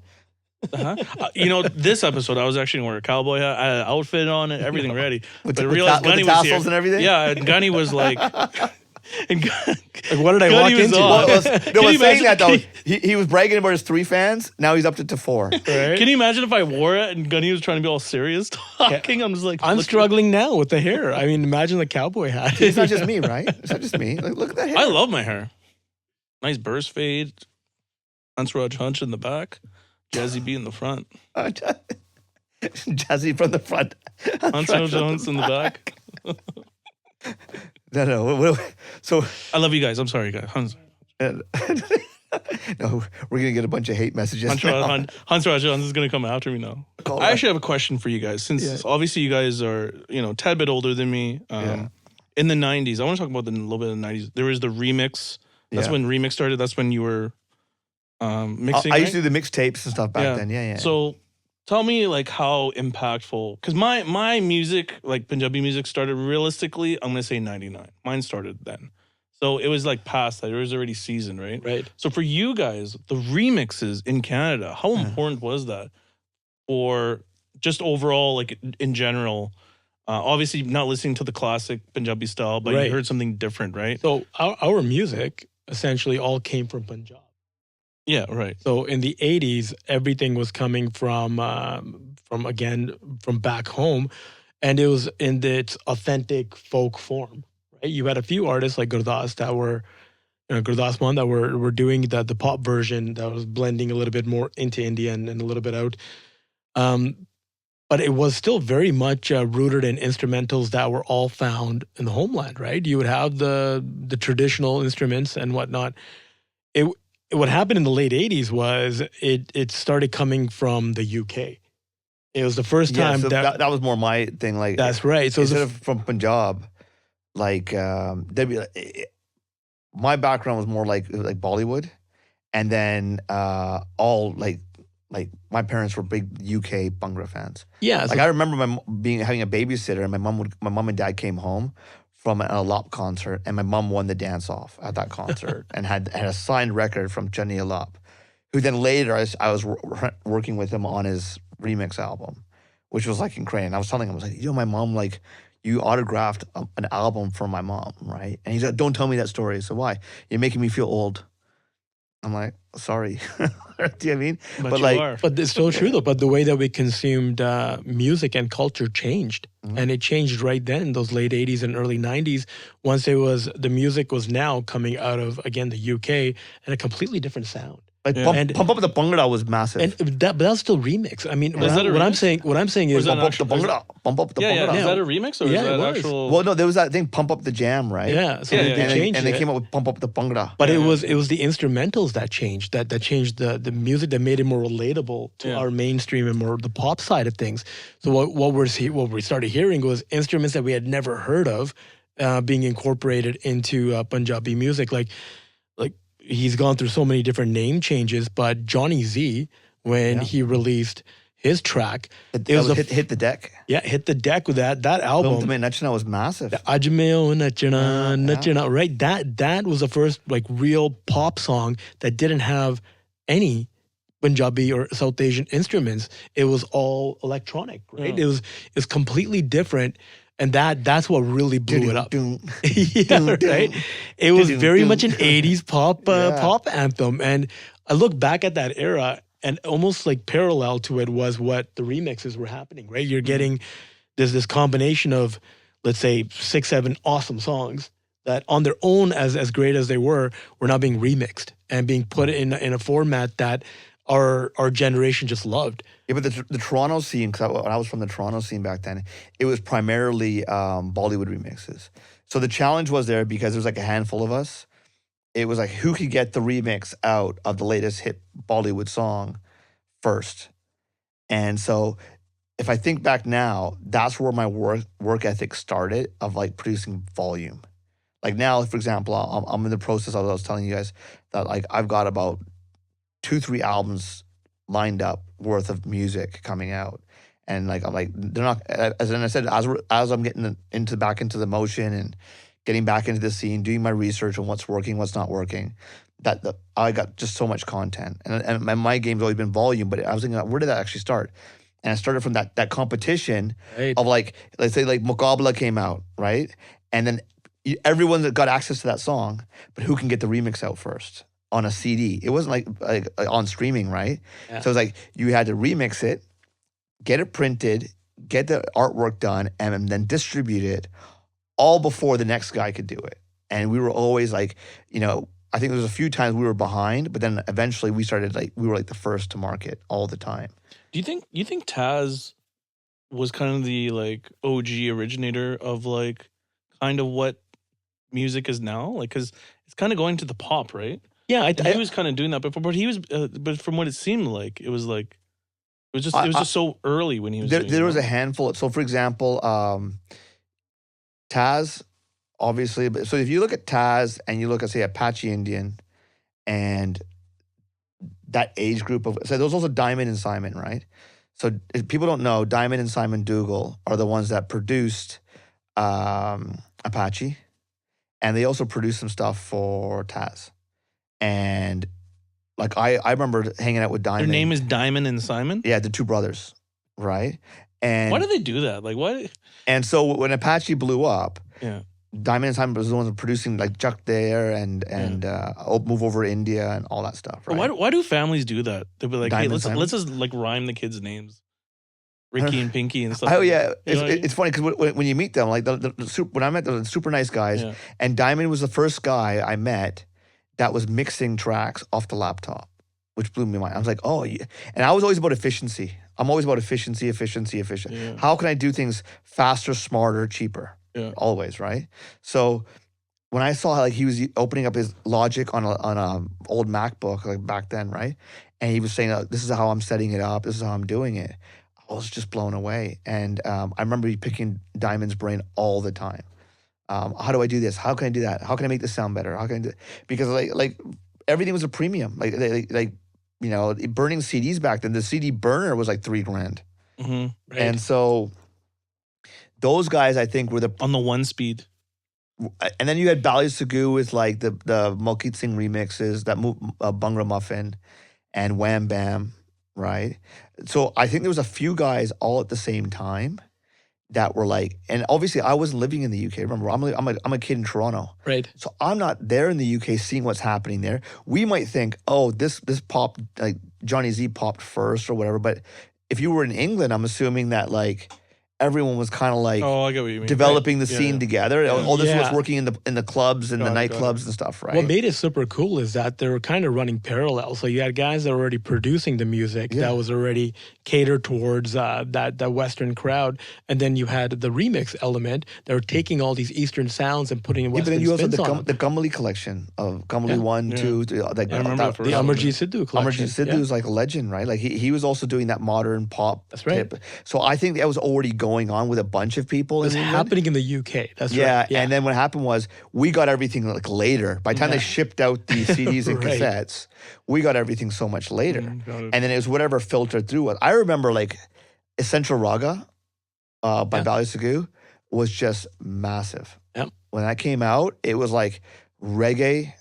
Speaker 3: This episode I was actually wearing a cowboy hat. I had an outfit on it, everything ready.
Speaker 1: With
Speaker 3: But I
Speaker 1: the
Speaker 3: realized Gunny was
Speaker 1: tassels
Speaker 3: here.
Speaker 1: and everything?
Speaker 3: Yeah, and Gunny was like, and
Speaker 2: Like, what did I
Speaker 3: Gunny
Speaker 2: walk
Speaker 3: was
Speaker 2: into?
Speaker 3: on.
Speaker 1: Well,
Speaker 3: Can
Speaker 1: no,
Speaker 3: you
Speaker 1: but saying
Speaker 3: imagine-
Speaker 1: that though, he was bragging about his 3 fans. Now he's up to 4.
Speaker 2: Right?
Speaker 3: Can you imagine if I wore it and Gunny was trying to be all serious talking? I'm just like,
Speaker 2: I'm
Speaker 3: look-
Speaker 2: struggling now with the hair. I mean, imagine the cowboy hat.
Speaker 1: It's not just me, right? It's not just me. Look at that hair.
Speaker 3: I love my hair. Nice burst fade. Hunch hunch in the back. Jazzy B in the front.
Speaker 1: Jazzy from the front.
Speaker 3: Hunch in the back.
Speaker 1: No. So
Speaker 3: I love you guys. I'm sorry, guys. Hunch
Speaker 1: no, we're gonna get a bunch of hate messages. now.
Speaker 3: Hunch is going to come after me now.
Speaker 1: Call
Speaker 3: I
Speaker 1: that.
Speaker 3: actually have a question for you guys. Since
Speaker 1: Yeah.
Speaker 3: obviously you guys are, tad bit older than me.
Speaker 1: Yeah.
Speaker 3: In the 90s, I want to talk about a little bit of the 90s. There was the remix. That's
Speaker 1: Yeah.
Speaker 3: when remix started. That's when you were mixing.
Speaker 1: I used
Speaker 3: right?
Speaker 1: to do the mixtapes and stuff back
Speaker 3: Yeah.
Speaker 1: then. Yeah.
Speaker 3: So tell me like how impactful, because my music, like Punjabi music, started realistically, I'm gonna say 99. Mine started then. So it was like past that. It was already seasoned, right?
Speaker 2: Right.
Speaker 3: So for you guys, the remixes in Canada, how important was that for just overall, like in general? Obviously not listening to the classic Punjabi style, but
Speaker 2: Right.
Speaker 3: you heard something different, right?
Speaker 2: So our music essentially all came from Punjab.
Speaker 3: Yeah, right.
Speaker 2: So in the 80s, everything was coming from back home, and it was in its authentic folk form. Right? You had a few artists like Gurdas that were, Gurdas Mann that were doing the pop version that was blending a little bit more into Indian and a little bit out. but it was still very much rooted in instrumentals that were all found in the homeland, right? You would have the traditional instruments and whatnot. What happened in the late 80s was it started coming from the UK. It was the first time
Speaker 1: so that was more my thing. Like
Speaker 2: that's right. So
Speaker 1: instead of from Punjab, like my background was more like Bollywood, and then all like my parents were big UK Bhangra fans.
Speaker 2: yeah,
Speaker 1: Like I remember having a babysitter, and my mom and dad came home from an Alap concert, and my mom won the dance off at that concert and had a signed record from Gunny Alap, who then later I was working with him on his remix album, which was like incredible. I was telling him, I was like, my mom, like, you autographed an album for my mom, right? And he's like, don't tell me that story. So why? You're making me feel old. I'm like, sorry. Do you know what I mean?
Speaker 3: But you
Speaker 1: like,
Speaker 3: are.
Speaker 2: but it's so true though. But the way that we consumed music and culture changed, and it changed right then in those late 80s and early 90s. Once the music was now coming out of, again, the UK, and a completely different sound.
Speaker 1: Like
Speaker 3: Yeah.
Speaker 1: Pump Up the Bhangra was massive.
Speaker 2: And but that's still remix. I mean,
Speaker 3: Is that a
Speaker 2: what I'm
Speaker 3: remix?
Speaker 2: saying,
Speaker 3: Or
Speaker 2: is
Speaker 3: is that
Speaker 1: Pump Up the Bhangra. Pump Up the Bhangra.
Speaker 3: Is that a remix or
Speaker 2: Yeah,
Speaker 3: is that
Speaker 2: it was.
Speaker 3: actual?
Speaker 1: Well, no, there was that thing, Pump Up the Jam, right?
Speaker 2: yeah. So
Speaker 3: Yeah,
Speaker 2: they,
Speaker 3: yeah,
Speaker 2: they
Speaker 3: yeah.
Speaker 2: changed
Speaker 1: And they
Speaker 2: it.
Speaker 1: came up with Pump Up the Bhangra.
Speaker 2: But
Speaker 3: Yeah,
Speaker 2: it was the instrumentals that changed, that changed the music, that made it more relatable to
Speaker 3: Yeah.
Speaker 2: our mainstream and more the pop side of things. So what we started hearing was instruments that we had never heard of being incorporated into Punjabi music. Like he's gone through so many different name changes, but Johnny Z, when
Speaker 1: Yeah.
Speaker 2: he released his track,
Speaker 1: It
Speaker 2: was
Speaker 1: was hit the deck.
Speaker 2: hit the deck with that
Speaker 1: Boom
Speaker 2: album.
Speaker 1: to Me Nachna was massive.
Speaker 2: Ajmeo Nachana,
Speaker 1: Yeah.
Speaker 2: Nachana, right? That was the first like real pop song that didn't have any Punjabi or South Asian instruments. It was all electronic, right?
Speaker 3: Yeah.
Speaker 2: It was completely different, and that's what really blew it up.
Speaker 1: Dun,
Speaker 2: Yeah,
Speaker 1: dun,
Speaker 2: right.
Speaker 1: dun.
Speaker 2: It was
Speaker 1: Dun,
Speaker 2: very
Speaker 1: dun,
Speaker 2: much an
Speaker 1: dun.
Speaker 2: 80s pop
Speaker 1: Yeah.
Speaker 2: pop anthem, and I look back at that era, and almost like parallel to it was what the remixes were happening, right? You're getting this combination of, let's say, 6-7 awesome songs that on their own, as great as they were now being remixed and being put in a format that our generation just loved.
Speaker 1: Yeah, but the Toronto scene, because when I was from the Toronto scene back then, it was primarily Bollywood remixes. So the challenge was there because there's like a handful of us. It was like, who could get the remix out of the latest hit Bollywood song first? And so if I think back now, that's where my work ethic started, of like producing volume. Like now, for example, I'm in the process of, I was telling you guys that like I've got about 2-3 albums lined up worth of music coming out. And like, I'm like, they're not, as I said, as I'm getting back into the motion and getting back into the scene, doing my research on what's working, what's not working, I got just so much content. And my game's always been volume, but I was thinking, where did that actually start? And I started from that competition
Speaker 2: Right.
Speaker 1: of like, let's say like Muqabla came out, right? And then everyone that got access to that song, but who can get the remix out first on a CD? It wasn't like on streaming, right?
Speaker 2: Yeah.
Speaker 1: So it was like you had to remix it, get it printed, get the artwork done, and then distribute it all before the next guy could do it. And we were always like, I think there was a few times we were behind, but then eventually we were like the first to market all the time.
Speaker 3: Do you think Taz was kind of the like OG originator of like kind of what music is now? Like, because it's kind of going to the pop, right?
Speaker 2: Yeah,
Speaker 3: And he was kind of doing that before, but he was, but from what it seemed like, it was just so early when he was.
Speaker 1: There was a handful. So, for example, Taz, obviously. So, if you look at Taz and you look at, say, Apache Indian, and that age group of, so there was also Diamond and Simon, right? So, if people don't know, Diamond and Simon Dougal are the ones that produced Apache, and they also produced some stuff for Taz. And like I remember hanging out with Diamond.
Speaker 3: Their name is Diamond and Simon.
Speaker 1: Yeah, the two brothers, right? And
Speaker 3: Why do they do that? Like, why?
Speaker 1: And so when Apache blew up,
Speaker 3: Yeah.
Speaker 1: Diamond and Simon was the ones producing like Chuck There and Move Over India and all that stuff, right?
Speaker 3: Why do families do that? They'll be like,
Speaker 1: Diamond
Speaker 3: hey,
Speaker 1: Simon?
Speaker 3: let's just like rhyme the kids' names, Ricky and Pinky and stuff.
Speaker 1: Oh
Speaker 3: like
Speaker 1: yeah,
Speaker 3: that. You know what I mean?
Speaker 1: it's funny because when you meet them, like when I met them, super nice guys,
Speaker 3: Yeah.
Speaker 1: and Diamond was the first guy I met that was mixing tracks off the laptop, which blew me mind. I was like, oh, yeah. And I was always about efficiency. I'm always about efficiency.
Speaker 3: Yeah.
Speaker 1: How can I do things faster, smarter, cheaper?
Speaker 3: Yeah.
Speaker 1: Always, right? So when I saw how like he was opening up his Logic on a old MacBook like back then, right? And he was saying, "This is how I'm setting it up. This is how I'm doing it." I was just blown away, and I remember picking Diamond's brain all the time. How do I do this? How can I do that? How can I make this sound better? How can I do it? Because like everything was a premium. Like you know, burning CDs back then, the CD burner was like $3,000.
Speaker 3: Mm-hmm.
Speaker 2: Right.
Speaker 1: And so those guys, I think, were the
Speaker 3: On the 1-speed.
Speaker 1: and then you had Bally Sagoo with like the Malkit Singh remixes, that Bhangra Muffin and Wham Bam, right? So I think there was a few guys all at the same time that were like, and obviously I wasn't living in the UK. Remember, I'm a kid in Toronto.
Speaker 2: Right.
Speaker 1: So I'm not there in the UK seeing what's happening there. We might think, oh, this popped, like Johnny Z popped first or whatever. But if you were in England, I'm assuming that like everyone was kind of like
Speaker 3: Oh, I get what you mean.
Speaker 1: developing the
Speaker 3: Yeah,
Speaker 1: scene
Speaker 3: yeah.
Speaker 1: together.
Speaker 3: Yeah.
Speaker 1: Oh, this is what's
Speaker 2: Yeah.
Speaker 1: working in the clubs and the
Speaker 3: Got it.
Speaker 1: nightclubs and stuff, right?
Speaker 2: What made it super cool is that they were kind of running parallel. So you had guys that were already producing the music
Speaker 1: Yeah.
Speaker 2: that was already catered towards that Western crowd, and then you had the remix element that were taking all these Eastern sounds and putting
Speaker 1: Yeah, but
Speaker 2: Western
Speaker 1: then you also had
Speaker 2: spins on them.
Speaker 1: the Gumley collection of Gumley
Speaker 2: Yeah.
Speaker 1: 1,
Speaker 3: Yeah.
Speaker 1: 2, 3, like
Speaker 3: I remember that for
Speaker 2: The
Speaker 3: Yeah.
Speaker 2: Amarjit Sidhu collection.
Speaker 1: Amarjit Sidhu is like a legend, right? Like he was also doing that modern pop.
Speaker 2: That's right.
Speaker 1: tip. So I think that was already going on with a bunch of people.
Speaker 2: It was
Speaker 1: in England.
Speaker 2: happening in the UK. That's
Speaker 1: Yeah,
Speaker 2: right.
Speaker 1: and then what happened was we got everything like later. By the time they
Speaker 2: Yeah.
Speaker 1: shipped out the CDs and
Speaker 2: Right.
Speaker 1: cassettes, we got everything so much later.
Speaker 3: Got it.
Speaker 1: And then it was whatever filtered through it. I remember like Essential Raga by
Speaker 2: Yeah.
Speaker 1: Bally Sagoo was just massive.
Speaker 2: Yep.
Speaker 1: When that came out, it was like reggae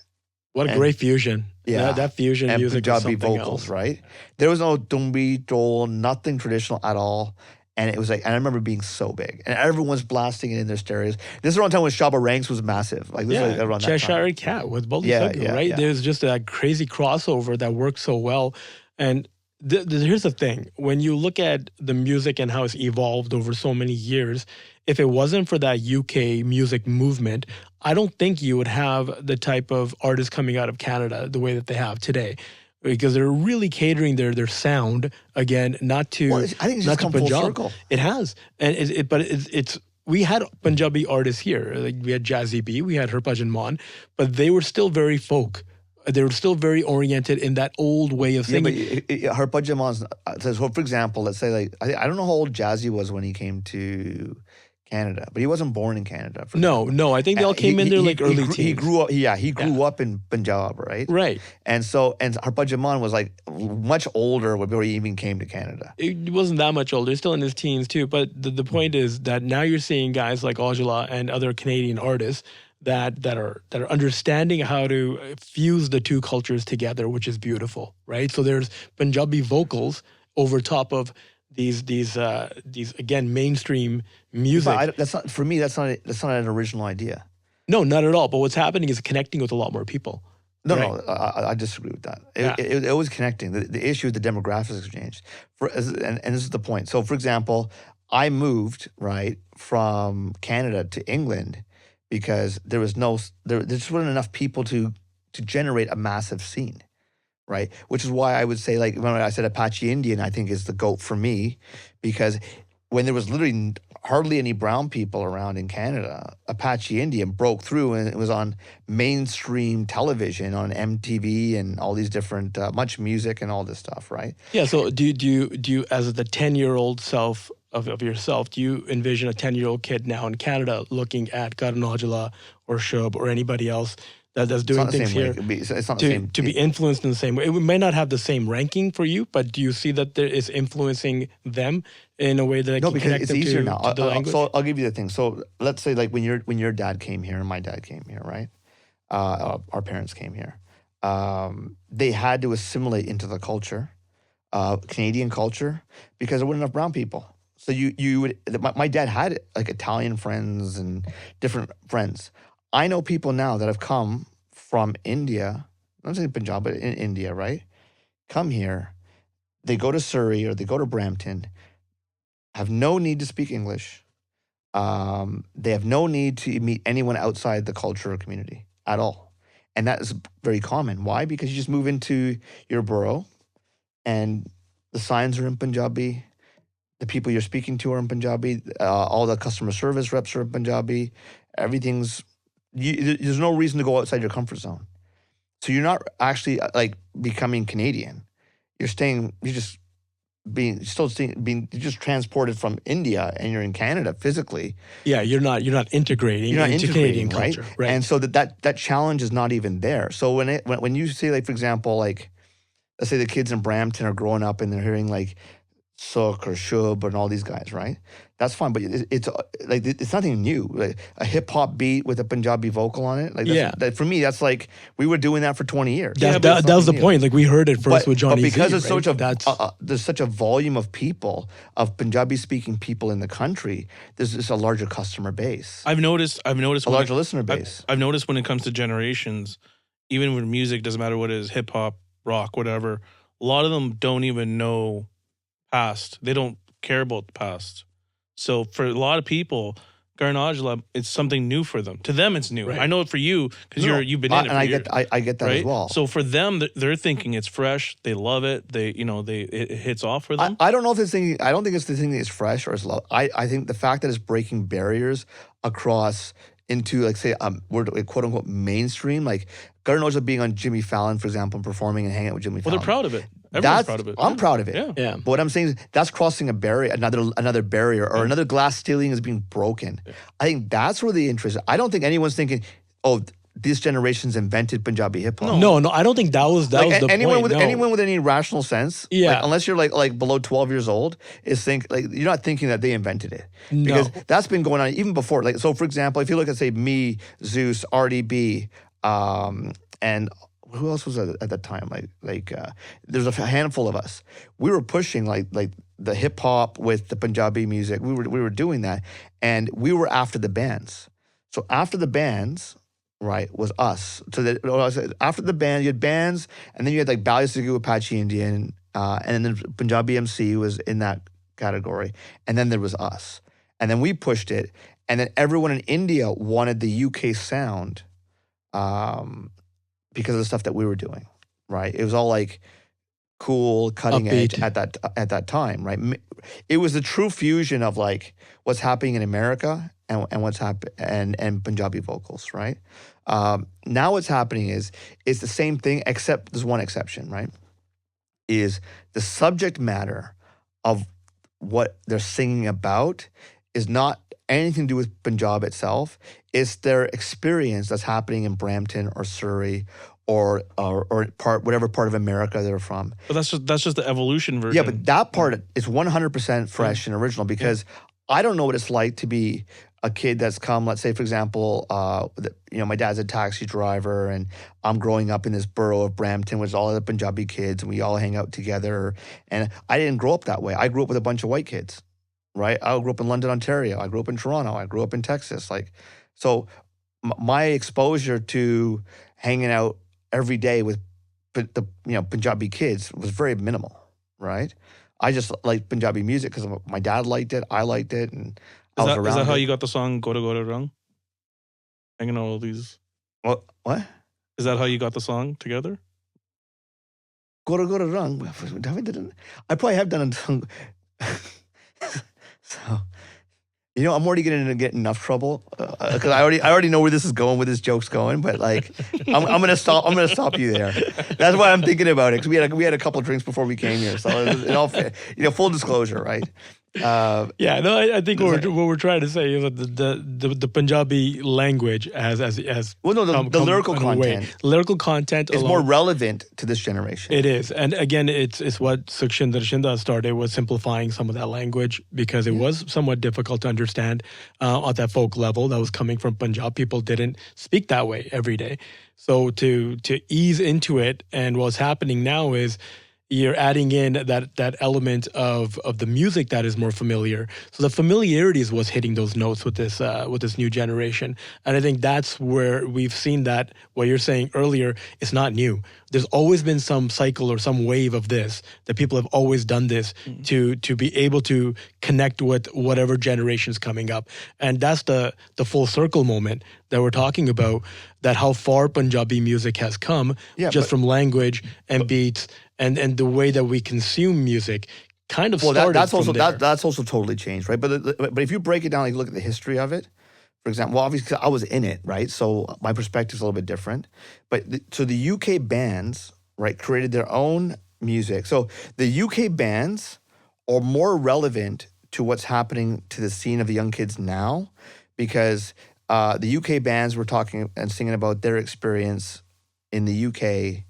Speaker 2: What a
Speaker 1: and-
Speaker 2: great fusion.
Speaker 1: Yeah.
Speaker 2: That fusion
Speaker 1: and
Speaker 2: music was
Speaker 1: Punjabi
Speaker 2: something
Speaker 1: vocals,
Speaker 2: else.
Speaker 1: right? There was no dumbi, dole, nothing traditional at all. And it was like, and I remember being so big. And everyone's blasting it in their stereos. This is around the time when Shabba Ranks was massive. Like this was like around that time.
Speaker 2: Cheshire Cat with Bully
Speaker 1: Yeah,
Speaker 2: Suggu,
Speaker 1: yeah,
Speaker 2: right?
Speaker 1: yeah.
Speaker 2: There's just a crazy crossover that worked so well. And here's the thing. When you look at the music and how it's evolved over so many years, if it wasn't for that UK music movement, I don't think you would have the type of artists coming out of Canada the way that they have today. Because they're really catering their sound, again, not to
Speaker 1: Well, I think it's
Speaker 2: not
Speaker 1: just
Speaker 2: to
Speaker 1: come full
Speaker 2: Punjab.
Speaker 1: circle.
Speaker 2: It has, and it's we had Punjabi artists here. Like we had Jazzy B, we had Harbhajan Mann, but they were still very folk. They were still very oriented in that old way of
Speaker 1: Yeah, but
Speaker 2: singing.
Speaker 1: Harbhajan Mann's says, so for example, let's say like, I don't know how old Jazzy was when he came to Canada, but he wasn't born in Canada. For
Speaker 2: No, I think they all came in there like early teens.
Speaker 1: He grew up, he grew up in Punjab, right?
Speaker 2: Right.
Speaker 1: And so, and Harbhajan Mann was like much older before he even came to Canada.
Speaker 2: He wasn't that much older, still in his teens too. But the point is that now you're seeing guys like Ojala and other Canadian artists that are understanding how to fuse the two cultures together, which is beautiful, right? So there's Punjabi vocals over top of these again mainstream music.
Speaker 1: But that's not for me. That's not an original idea.
Speaker 2: No, not at all. But what's happening is connecting with a lot more people.
Speaker 1: No,
Speaker 2: Right.
Speaker 1: no, I disagree with that.
Speaker 2: Yeah.
Speaker 1: It was connecting. The issue is the demographics have changed. And this is the point. So, for example, I moved right from Canada to England because there just wasn't enough people to generate a massive scene, right? Which is why I would say, like, when I said Apache Indian, I think is the GOAT for me, because when there was literally hardly any brown people around in Canada, Apache Indian broke through and it was on mainstream television, on MTV and all these different, Much Music and all this stuff, right?
Speaker 2: Yeah. So do you as the 10-year-old self of yourself, do you envision a 10-year-old kid now in Canada looking at Karan Aujla or Shub or anybody else that's
Speaker 1: It's
Speaker 2: doing
Speaker 1: not the
Speaker 2: things
Speaker 1: same way.
Speaker 2: here
Speaker 1: It's not the same.
Speaker 2: to be influenced in the same way? It may not have the same ranking for you, but do you see that there is influencing them in a way that
Speaker 1: No,
Speaker 2: can
Speaker 1: because
Speaker 2: connect
Speaker 1: it's
Speaker 2: them
Speaker 1: easier
Speaker 2: to,
Speaker 1: now.
Speaker 2: to the language?
Speaker 1: So I'll give you the thing. So let's say like when your dad came here and my dad came here, right? Our parents came here. They had to assimilate into the culture, Canadian culture, because there weren't enough brown people. So you would. My dad had like Italian friends and different friends. I know people now that have come from India, not saying Punjab, but in India, right? Come here, they go to Surrey or they go to Brampton, have no need to speak English. They have no need to meet anyone outside the culture or community at all. And that is very common. Why? Because you just move into your borough and the signs are in Punjabi. The people you're speaking to are in Punjabi. All the customer service reps are in Punjabi. Everything's there's no reason to go outside your comfort zone. So you're not actually like becoming Canadian. You're just transported from India, and you're in Canada physically.
Speaker 2: Yeah, you're not integrating
Speaker 1: You're not
Speaker 2: into
Speaker 1: integrating,
Speaker 2: Canadian
Speaker 1: right?
Speaker 2: culture, right?
Speaker 1: And so that challenge is not even there. So when you say, like, for example, like, let's say the kids in Brampton are growing up and they're hearing like Suk or Shub and all these guys, right? That's fine, but it's like it's nothing new. Like a hip hop beat with a Punjabi vocal on it, like for me, that's like we were doing that for 20 years.
Speaker 2: That was the point. Like we heard it first with Johnny.
Speaker 1: But because
Speaker 2: Z, right?
Speaker 1: there's such a volume of people, of Punjabi speaking people in the country, there's just a larger customer base.
Speaker 3: I've noticed
Speaker 1: a larger listener base.
Speaker 3: I've noticed when it comes to generations, even with music, doesn't matter what it is, hip hop, rock, whatever. A lot of them don't even know past. They don't care about the past. So for a lot of people, Garnajla, it's something new for them. To them, it's new. Right. I know it for you because you've been in it.
Speaker 1: And I get that as well.
Speaker 3: So for them, they're thinking it's fresh. They love it. It hits off for them.
Speaker 1: I don't know if it's thinking. I don't think it's the thing that is fresh or it's love. I think the fact that it's breaking barriers across into, like, say, we're quote unquote mainstream, like Garnajla being on Jimmy Fallon, for example, and performing and hanging out with Jimmy Fallon.
Speaker 3: Well, they're proud of it. Everyone's proud of it.
Speaker 1: I'm proud of it.
Speaker 3: Yeah.
Speaker 1: But what I'm saying is that's crossing a barrier, another barrier, or another glass ceiling is being broken. Yeah. I think that's where the interest is. I don't think anyone's thinking, oh, this generation's invented Punjabi hip hop.
Speaker 2: No, I don't think that was the point.
Speaker 1: Anyone with any rational sense, like, unless you're like below 12 years old, you're not thinking that they invented it. Because that's been going on even before. Like, so for example, if you look at, say, me, Zeus, RDB, and who else was at that time? There's a handful of us. We were pushing like the hip hop with the Punjabi music. We were doing that, and we were after the bands. So after the bands, right, was us. So after the band, you had bands, and then you had like Bally Sagoo, Apache Indian, and then Punjabi MC was in that category, and then there was us, and then we pushed it, and then everyone in India wanted the UK sound. Because of the stuff that we were doing, right? It was all like cool, cutting edge at that time, right? It was the true fusion of like what's happening in America and what's and Punjabi vocals, right? Now what's happening is it's the same thing, except there's one exception, right? Is the subject matter of what they're singing about is not anything to do with Punjab itself. It's their experience that's happening in Brampton or Surrey or whatever part of America they're from.
Speaker 3: But that's just the evolution version.
Speaker 1: Yeah, but that part is 100% fresh and original, because I don't know what it's like to be a kid that's come, let's say, for example, my dad's a taxi driver, and I'm growing up in this borough of Brampton with all the Punjabi kids, and we all hang out together. And I didn't grow up that way. I grew up with a bunch of white kids, right? I grew up in London, Ontario. I grew up in Toronto. I grew up in Texas. So my exposure to hanging out every day with the Punjabi kids was very minimal, right? I just liked Punjabi music because my dad liked it, I liked it, and I was around.
Speaker 3: Is that how you got the song Gora Gora Rang? Hanging out all these.
Speaker 1: What?
Speaker 3: Is that how you got the song together?
Speaker 1: Gora Gora Rang. I probably have done a song. So, I'm already going to get enough trouble because I already know where this is going, where this joke's going. But like, I'm gonna stop you there. That's why I'm thinking about it, because we had a couple of drinks before we came here. So in all fair, full disclosure, right?
Speaker 2: I think what we're trying to say is that the Punjabi language the
Speaker 1: lyrical content.
Speaker 2: Lyrical content
Speaker 1: is more relevant to this generation.
Speaker 2: It is, and again, it's what Sukhshinder Shinda started, was simplifying some of that language, because it was somewhat difficult to understand at that folk level that was coming from Punjab. People didn't speak that way every day, so to ease into it, and what's happening now is you're adding in that element of the music that is more familiar. So the familiarity is what's hitting those notes with this new generation. And I think that's where we've seen that what you're saying earlier is not new. There's always been some cycle or some wave of this, that people have always done this to be able to connect with whatever generation's coming up. And that's the full circle moment that we're talking about. that how far Punjabi music has come just from language and beats and the way that we consume music kind of started
Speaker 1: that's
Speaker 2: from
Speaker 1: also
Speaker 2: there.
Speaker 1: that's also totally changed, right? But if you break it down, like look at the history of it, for example, well, obviously I was in it, right? So my perspective is a little bit different. But so the UK bands, right, created their own music. So the UK bands are more relevant to what's happening to the scene of the young kids now, because the UK bands were talking and singing about their experience in the UK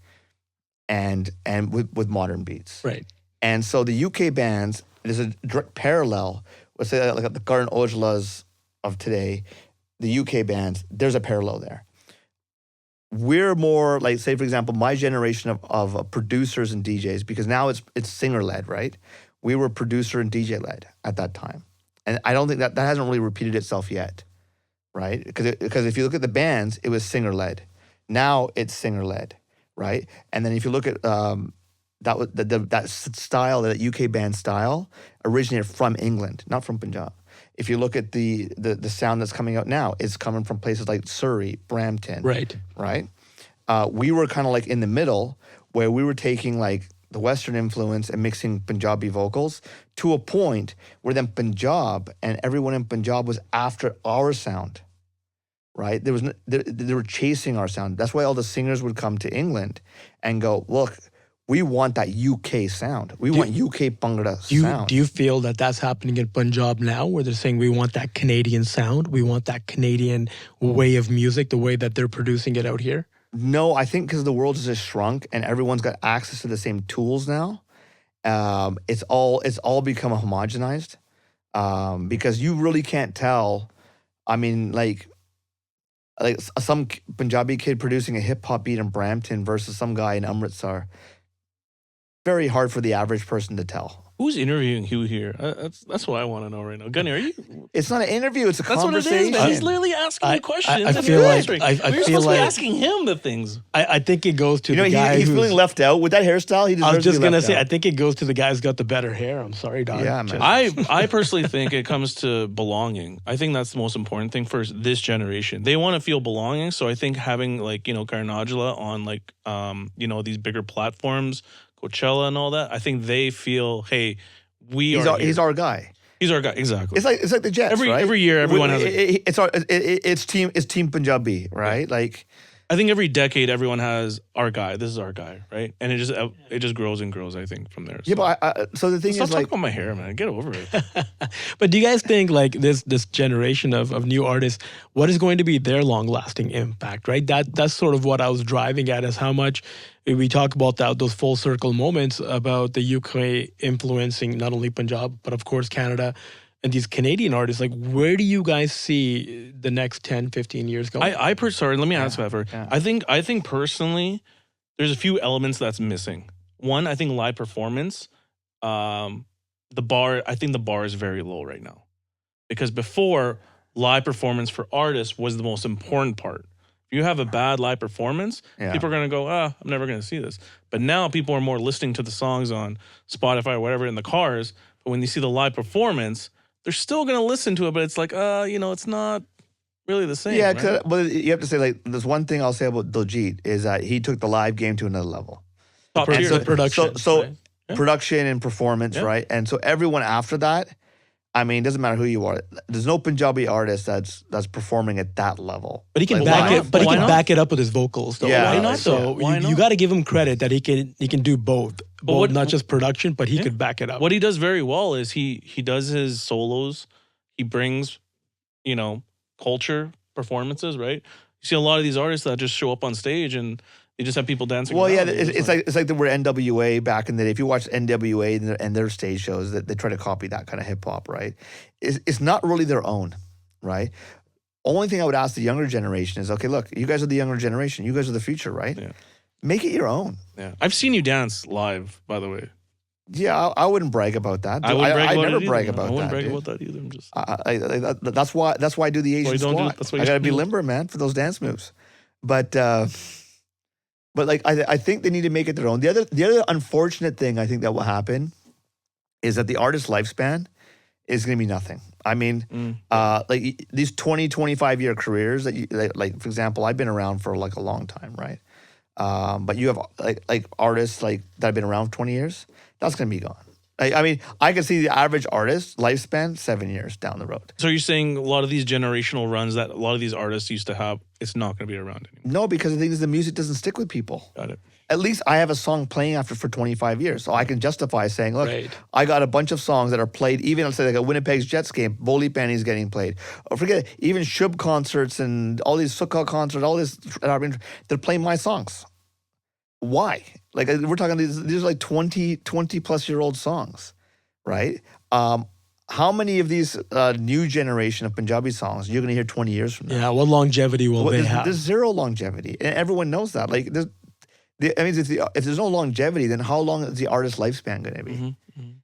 Speaker 1: and with modern beats,
Speaker 2: Right.
Speaker 1: And so the UK bands, there's a direct parallel. Let's say like the Karan Ojlas of today, the UK bands, there's a parallel there. We're more like, say, for example, my generation of producers and DJs, because now it's singer-led, right? We were producer and DJ-led at that time. And I don't think that hasn't really repeated itself yet, right? Because if you look at the bands, it was singer-led. Now it's singer-led, right? And then if you look at that style, that UK band style, originated from England, not from Punjab. If you look at the sound that's coming out now, it's coming from places like Surrey, Brampton.
Speaker 2: Right.
Speaker 1: We were kind of like in the middle, where we were taking like the Western influence and mixing Punjabi vocals to a point where then Punjab and everyone in Punjab was after our sound, right? They were chasing our sound. That's why all the singers would come to England and go, look, we want that UK sound. We want UK Bhangra sound.
Speaker 2: Do you feel that that's happening in Punjab now, where they're saying we want that Canadian sound, we want that Canadian way of music, the way that they're producing it out here?
Speaker 1: No, I think because the world has just shrunk and everyone's got access to the same tools now. It's all become homogenized because you really can't tell. I mean, like some Punjabi kid producing a hip hop beat in Brampton versus some guy in Amritsar. Very hard for the average person to tell.
Speaker 3: Who's interviewing who here? That's what I want to know right now. Gunny, are you?
Speaker 1: It's not an interview. It's a
Speaker 3: That's
Speaker 1: conversation.
Speaker 3: what it is, man. He's literally asking you questions.
Speaker 2: I feel like I
Speaker 3: We're
Speaker 2: feel
Speaker 3: supposed to
Speaker 2: like
Speaker 3: be asking him the things.
Speaker 2: I think it goes to the guy
Speaker 1: he's feeling left out with that hairstyle. He deserves
Speaker 2: I was just
Speaker 1: to be
Speaker 2: gonna
Speaker 1: left
Speaker 2: say,
Speaker 1: out.
Speaker 2: I think it goes to the guy who's got the better hair. I'm sorry, dog.
Speaker 1: Yeah, man.
Speaker 3: I personally think it comes to belonging. I think that's the most important thing for this generation. They want to feel belonging. So I think having like, Karan Ojla on like, these bigger platforms, Coachella and all that, I think they feel, hey, he's
Speaker 1: our guy.
Speaker 3: He's our guy, exactly.
Speaker 1: It's like the Jets, right?
Speaker 3: Every year, everyone has.
Speaker 1: It's team Punjabi, right? Like,
Speaker 3: I think every decade, everyone has our guy. This is our guy, right? And it just grows and grows. I think from there. So.
Speaker 1: Yeah, but so the thing
Speaker 3: Stop
Speaker 1: is,
Speaker 3: talking
Speaker 1: like,
Speaker 3: about my hair, man. Get over it.
Speaker 2: But do you guys think like this generation of new artists, what is going to be their long lasting impact, right? That's sort of what I was driving at, is how much we talk about those full circle moments about the UK influencing not only Punjab, but of course Canada and these Canadian artists. Like, where do you guys see the next 10, 15 years going?
Speaker 3: Sorry, let me ask that first. Yeah. I think personally, there's a few elements that's missing. One, I think live performance. I think the bar is very low right now. Because before, live performance for artists was the most important part. If you have a bad live performance, people are going to go, I'm never going to see this. But now people are more listening to the songs on Spotify or whatever in the cars. But when you see the live performance, they're still going to listen to it. But it's like, it's not really the same.
Speaker 1: Yeah,
Speaker 3: right?
Speaker 1: but you have to say, like, there's one thing I'll say about Diljit is that he took the live game to another level.
Speaker 3: Top tier.
Speaker 2: So production.
Speaker 1: So
Speaker 3: right? Yeah.
Speaker 1: production and performance, right? And so everyone after that, I mean, it doesn't matter who you are. There's no Punjabi artist that's performing at that level.
Speaker 2: But he can
Speaker 1: Like,
Speaker 2: back
Speaker 1: why
Speaker 2: it.
Speaker 1: not?
Speaker 2: But he
Speaker 3: Why
Speaker 2: can
Speaker 3: not?
Speaker 2: back it up with his vocals, though.
Speaker 1: Yeah.
Speaker 2: Right?
Speaker 1: Why not,
Speaker 2: So
Speaker 3: though? Why
Speaker 2: you
Speaker 3: not?
Speaker 2: got to give him credit that he can do both. Not just production, but he could back it up.
Speaker 3: What he does very well is he does his solos. He brings, culture performances, right? You see a lot of these artists that just show up on stage and they just have people dancing.
Speaker 1: Well, yeah,
Speaker 3: around.
Speaker 1: it's like the word NWA back in the day. If you watch NWA and their stage shows, that they try to copy that kind of hip hop, right? It's not really their own, right? Only thing I would ask the younger generation is, okay, look, you guys are the younger generation. You guys are the future, right?
Speaker 3: Yeah.
Speaker 1: Make it your own.
Speaker 3: Yeah, I've seen you dance live, by the way.
Speaker 1: Yeah, I wouldn't brag about that.
Speaker 3: I wouldn't brag about
Speaker 1: never
Speaker 3: it
Speaker 1: brag
Speaker 3: either,
Speaker 1: about
Speaker 3: I wouldn't
Speaker 1: that.
Speaker 3: brag
Speaker 1: Dude.
Speaker 3: about that either. I'm just.
Speaker 1: That's why I do the Asian
Speaker 3: you don't do-
Speaker 1: squat.
Speaker 3: that's why
Speaker 1: I
Speaker 3: you
Speaker 1: gotta
Speaker 3: don't
Speaker 1: be
Speaker 3: do it.
Speaker 1: limber, man, for those dance moves. But like I think they need to make it their own. The other unfortunate thing I think that will happen is that the artist's lifespan is going to be nothing. I mean, like these 20, 25-year careers that you, like, for example, I've been around for like a long time, right? But you have like artists like that have been around for 20 years. That's going to be gone. I mean, I can see the average artist lifespan 7 years down the road.
Speaker 3: So you're saying a lot of these generational runs that a lot of these artists used to have, it's not going to be around anymore?
Speaker 1: No, because the thing is, the music doesn't stick with people.
Speaker 3: Got it.
Speaker 1: At least I have a song playing for 25 years, so I can justify saying, look,
Speaker 2: Right.
Speaker 1: I got a bunch of songs that are played, even let's say like a Winnipeg Jets game, Bowley Penny's getting played. Or forget it, even Shub concerts and all these Sukkot concerts, all this, they're playing my songs. Why? Like we're talking, these are like 20 plus year old songs, right? How many of these new generation of Punjabi songs you're going to hear 20 years from now?
Speaker 2: Yeah, what longevity will they have?
Speaker 1: There's zero longevity, and everyone knows that. Like, if there's no longevity, then how long is the artist's lifespan going to be?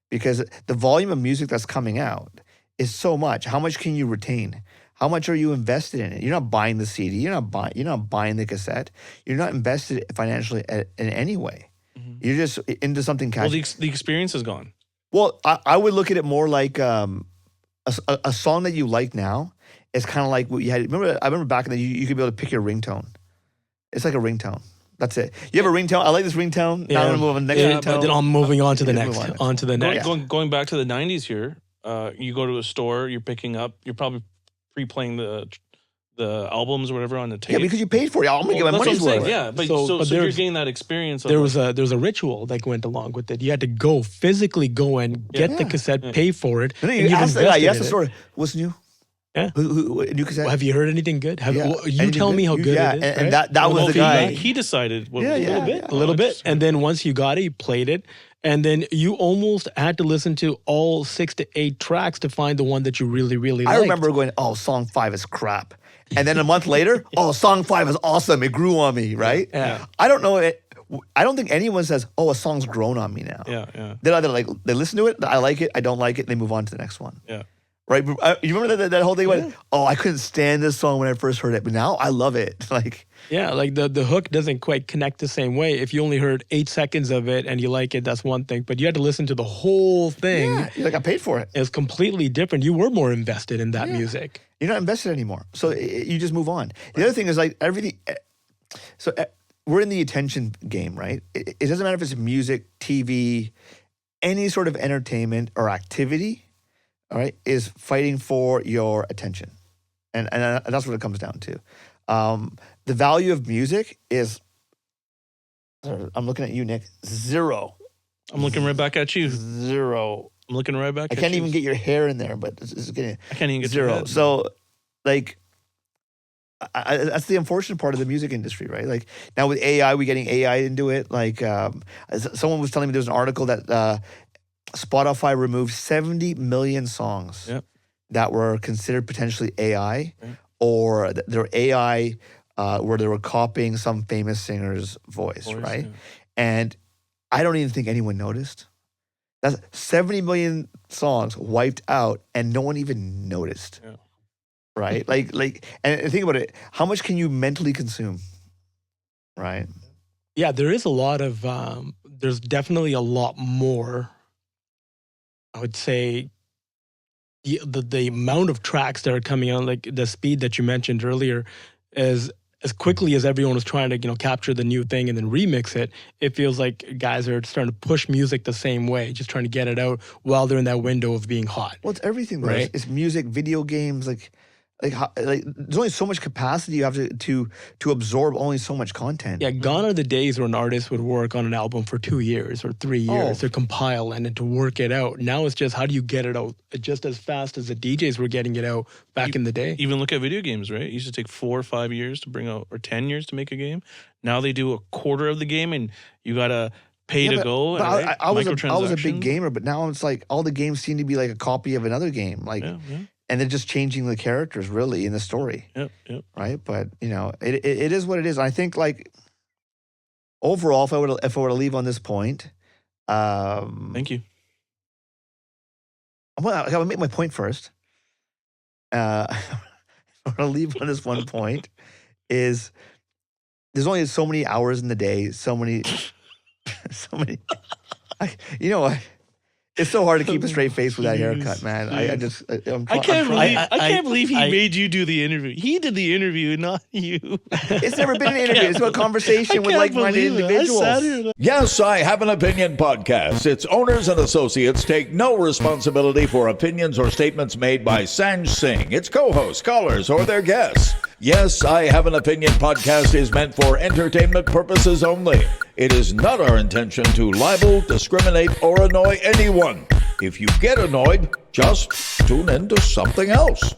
Speaker 1: Because the volume of music that's coming out is so much. How much can you retain? How much are you invested in it? You're not buying the CD. You're not buying the cassette. You're not invested financially in any way. You're just into something casual.
Speaker 3: Well, the experience is gone.
Speaker 1: Well, I would look at it more like a song that you like now is kind of like what you had. I remember back in the you could be able to pick your ringtone. It's like a ringtone. That's it. You have a ringtone. I like this ringtone. Now I'm gonna move on to the next ringtone.
Speaker 2: But then I'm moving on to the next.
Speaker 1: Move
Speaker 2: On to the next.
Speaker 3: Going back to the 90s here, you go to a store, you're picking up, you're probably pre-playing the albums or whatever on the tape.
Speaker 1: Yeah, because you paid for it. I'm gonna get my
Speaker 3: That's what I'm
Speaker 1: money's
Speaker 3: saying.
Speaker 1: worth.
Speaker 3: Yeah, but
Speaker 2: So
Speaker 3: you're getting that experience. Of
Speaker 2: There was a ritual that went along with it. You had to physically go and get the cassette, pay for it.
Speaker 1: And then
Speaker 2: and
Speaker 1: you
Speaker 2: you've
Speaker 1: ask
Speaker 2: invested
Speaker 1: the
Speaker 2: in
Speaker 1: store, what's new?
Speaker 2: Yeah.
Speaker 1: Who new cassette?
Speaker 2: Well, have you heard anything good? You
Speaker 1: Anything
Speaker 2: tell me how good
Speaker 1: yeah,
Speaker 2: it is.
Speaker 1: and
Speaker 2: right?
Speaker 1: that was the guy.
Speaker 3: He decided what
Speaker 1: Yeah,
Speaker 3: was
Speaker 1: yeah,
Speaker 3: a little bit.
Speaker 1: yeah.
Speaker 2: a little bit. And then once you got it, you played it. And then you almost had to listen to all 6 to 8 tracks to find the one that you really, really liked.
Speaker 1: I remember going, oh, song 5 is crap. And then a month later, oh, song 5 is awesome. It grew on me, right?
Speaker 2: Yeah.
Speaker 1: I don't know it. I don't think anyone says, oh, a song's grown on me now.
Speaker 3: Yeah.
Speaker 1: They're either like, they listen to it, I like it, I don't like it, and they move on to the next one.
Speaker 3: Yeah.
Speaker 1: Right? You remember that whole thing? Where, oh, I couldn't stand this song when I first heard it, but now I love it. Like,
Speaker 2: yeah, like the hook doesn't quite connect the same way. If you only heard 8 seconds of it and you like it, that's one thing. But you had to listen to the whole thing.
Speaker 1: yeah, you're like, I paid for it.
Speaker 2: It's completely different. You were more invested in that music.
Speaker 1: You're not invested anymore. So you just move on. The other thing is like everything. So we're in the attention game, right? It doesn't matter if it's music, TV, any sort of entertainment or activity, all right, is fighting for your attention. And that's what it comes down to. The value of music is, I'm looking at you, Nick, 0.
Speaker 3: I'm looking right back at you.
Speaker 1: 0.
Speaker 3: I'm looking right back
Speaker 1: I
Speaker 3: at
Speaker 1: can't
Speaker 3: you.
Speaker 1: even get your hair in there, but it's getting
Speaker 3: I can't even get your
Speaker 1: 0.
Speaker 3: head.
Speaker 1: So, like, that's the unfortunate part of the music industry, right? Like now with AI, we're getting AI into it. Like someone was telling me there's an article that Spotify removed 70 million songs that were considered potentially AI or they're AI where they were copying some famous singer's voice, right?
Speaker 3: Yeah.
Speaker 1: And I don't even think anyone noticed. That's 70 million songs wiped out and no one even noticed.
Speaker 3: Yeah.
Speaker 1: Right? Like, and think about it. How much can you mentally consume? Right?
Speaker 2: Yeah, there is a lot of, there's definitely a lot more, I would say, the amount of tracks that are coming out, like the speed that you mentioned earlier, is as quickly as everyone was trying to, capture the new thing and then remix it, it feels like guys are starting to push music the same way, just trying to get it out while they're in that window of being hot.
Speaker 1: Well, it's everything, though.
Speaker 2: Right?
Speaker 1: It's music, video games, like there's only so much capacity you have to absorb only so much content.
Speaker 2: Yeah, gone are the days where an artist would work on an album for 2 years or 3 years to compile and then to work it out. Now it's just how do you get it out just as fast as the DJs were getting it out back in the day.
Speaker 3: Even look at video games, right? It used to take 4 or 5 years to bring out, or 10 years to make a game. Now they do a quarter of the game and you got to pay to go.
Speaker 1: But
Speaker 3: right?
Speaker 1: I was a big
Speaker 3: Microtransactions.
Speaker 1: gamer, but now it's like all the games seem to be like a copy of another game. Like, and they're just changing the characters really in the story.
Speaker 3: Yep.
Speaker 1: Right? But it is what it is. I think like overall, if I were to leave on this point,
Speaker 3: Thank you.
Speaker 1: I want to make my point first. I want to leave on this one point is there's only so many hours in the day, so many. It's so hard to keep a straight face with that haircut, man.
Speaker 3: I can't believe he made you do the interview. He did the interview, not you.
Speaker 1: It's never been an interview. It's a conversation with like-minded individuals.
Speaker 4: Yes, I Have an Opinion podcast. Its owners and associates take no responsibility for opinions or statements made by Sanj Singh, its co-hosts, callers, or their guests. Yes, I Have an Opinion podcast is meant for entertainment purposes only. It is not our intention to libel, discriminate, or annoy anyone. If you get annoyed, just tune into something else.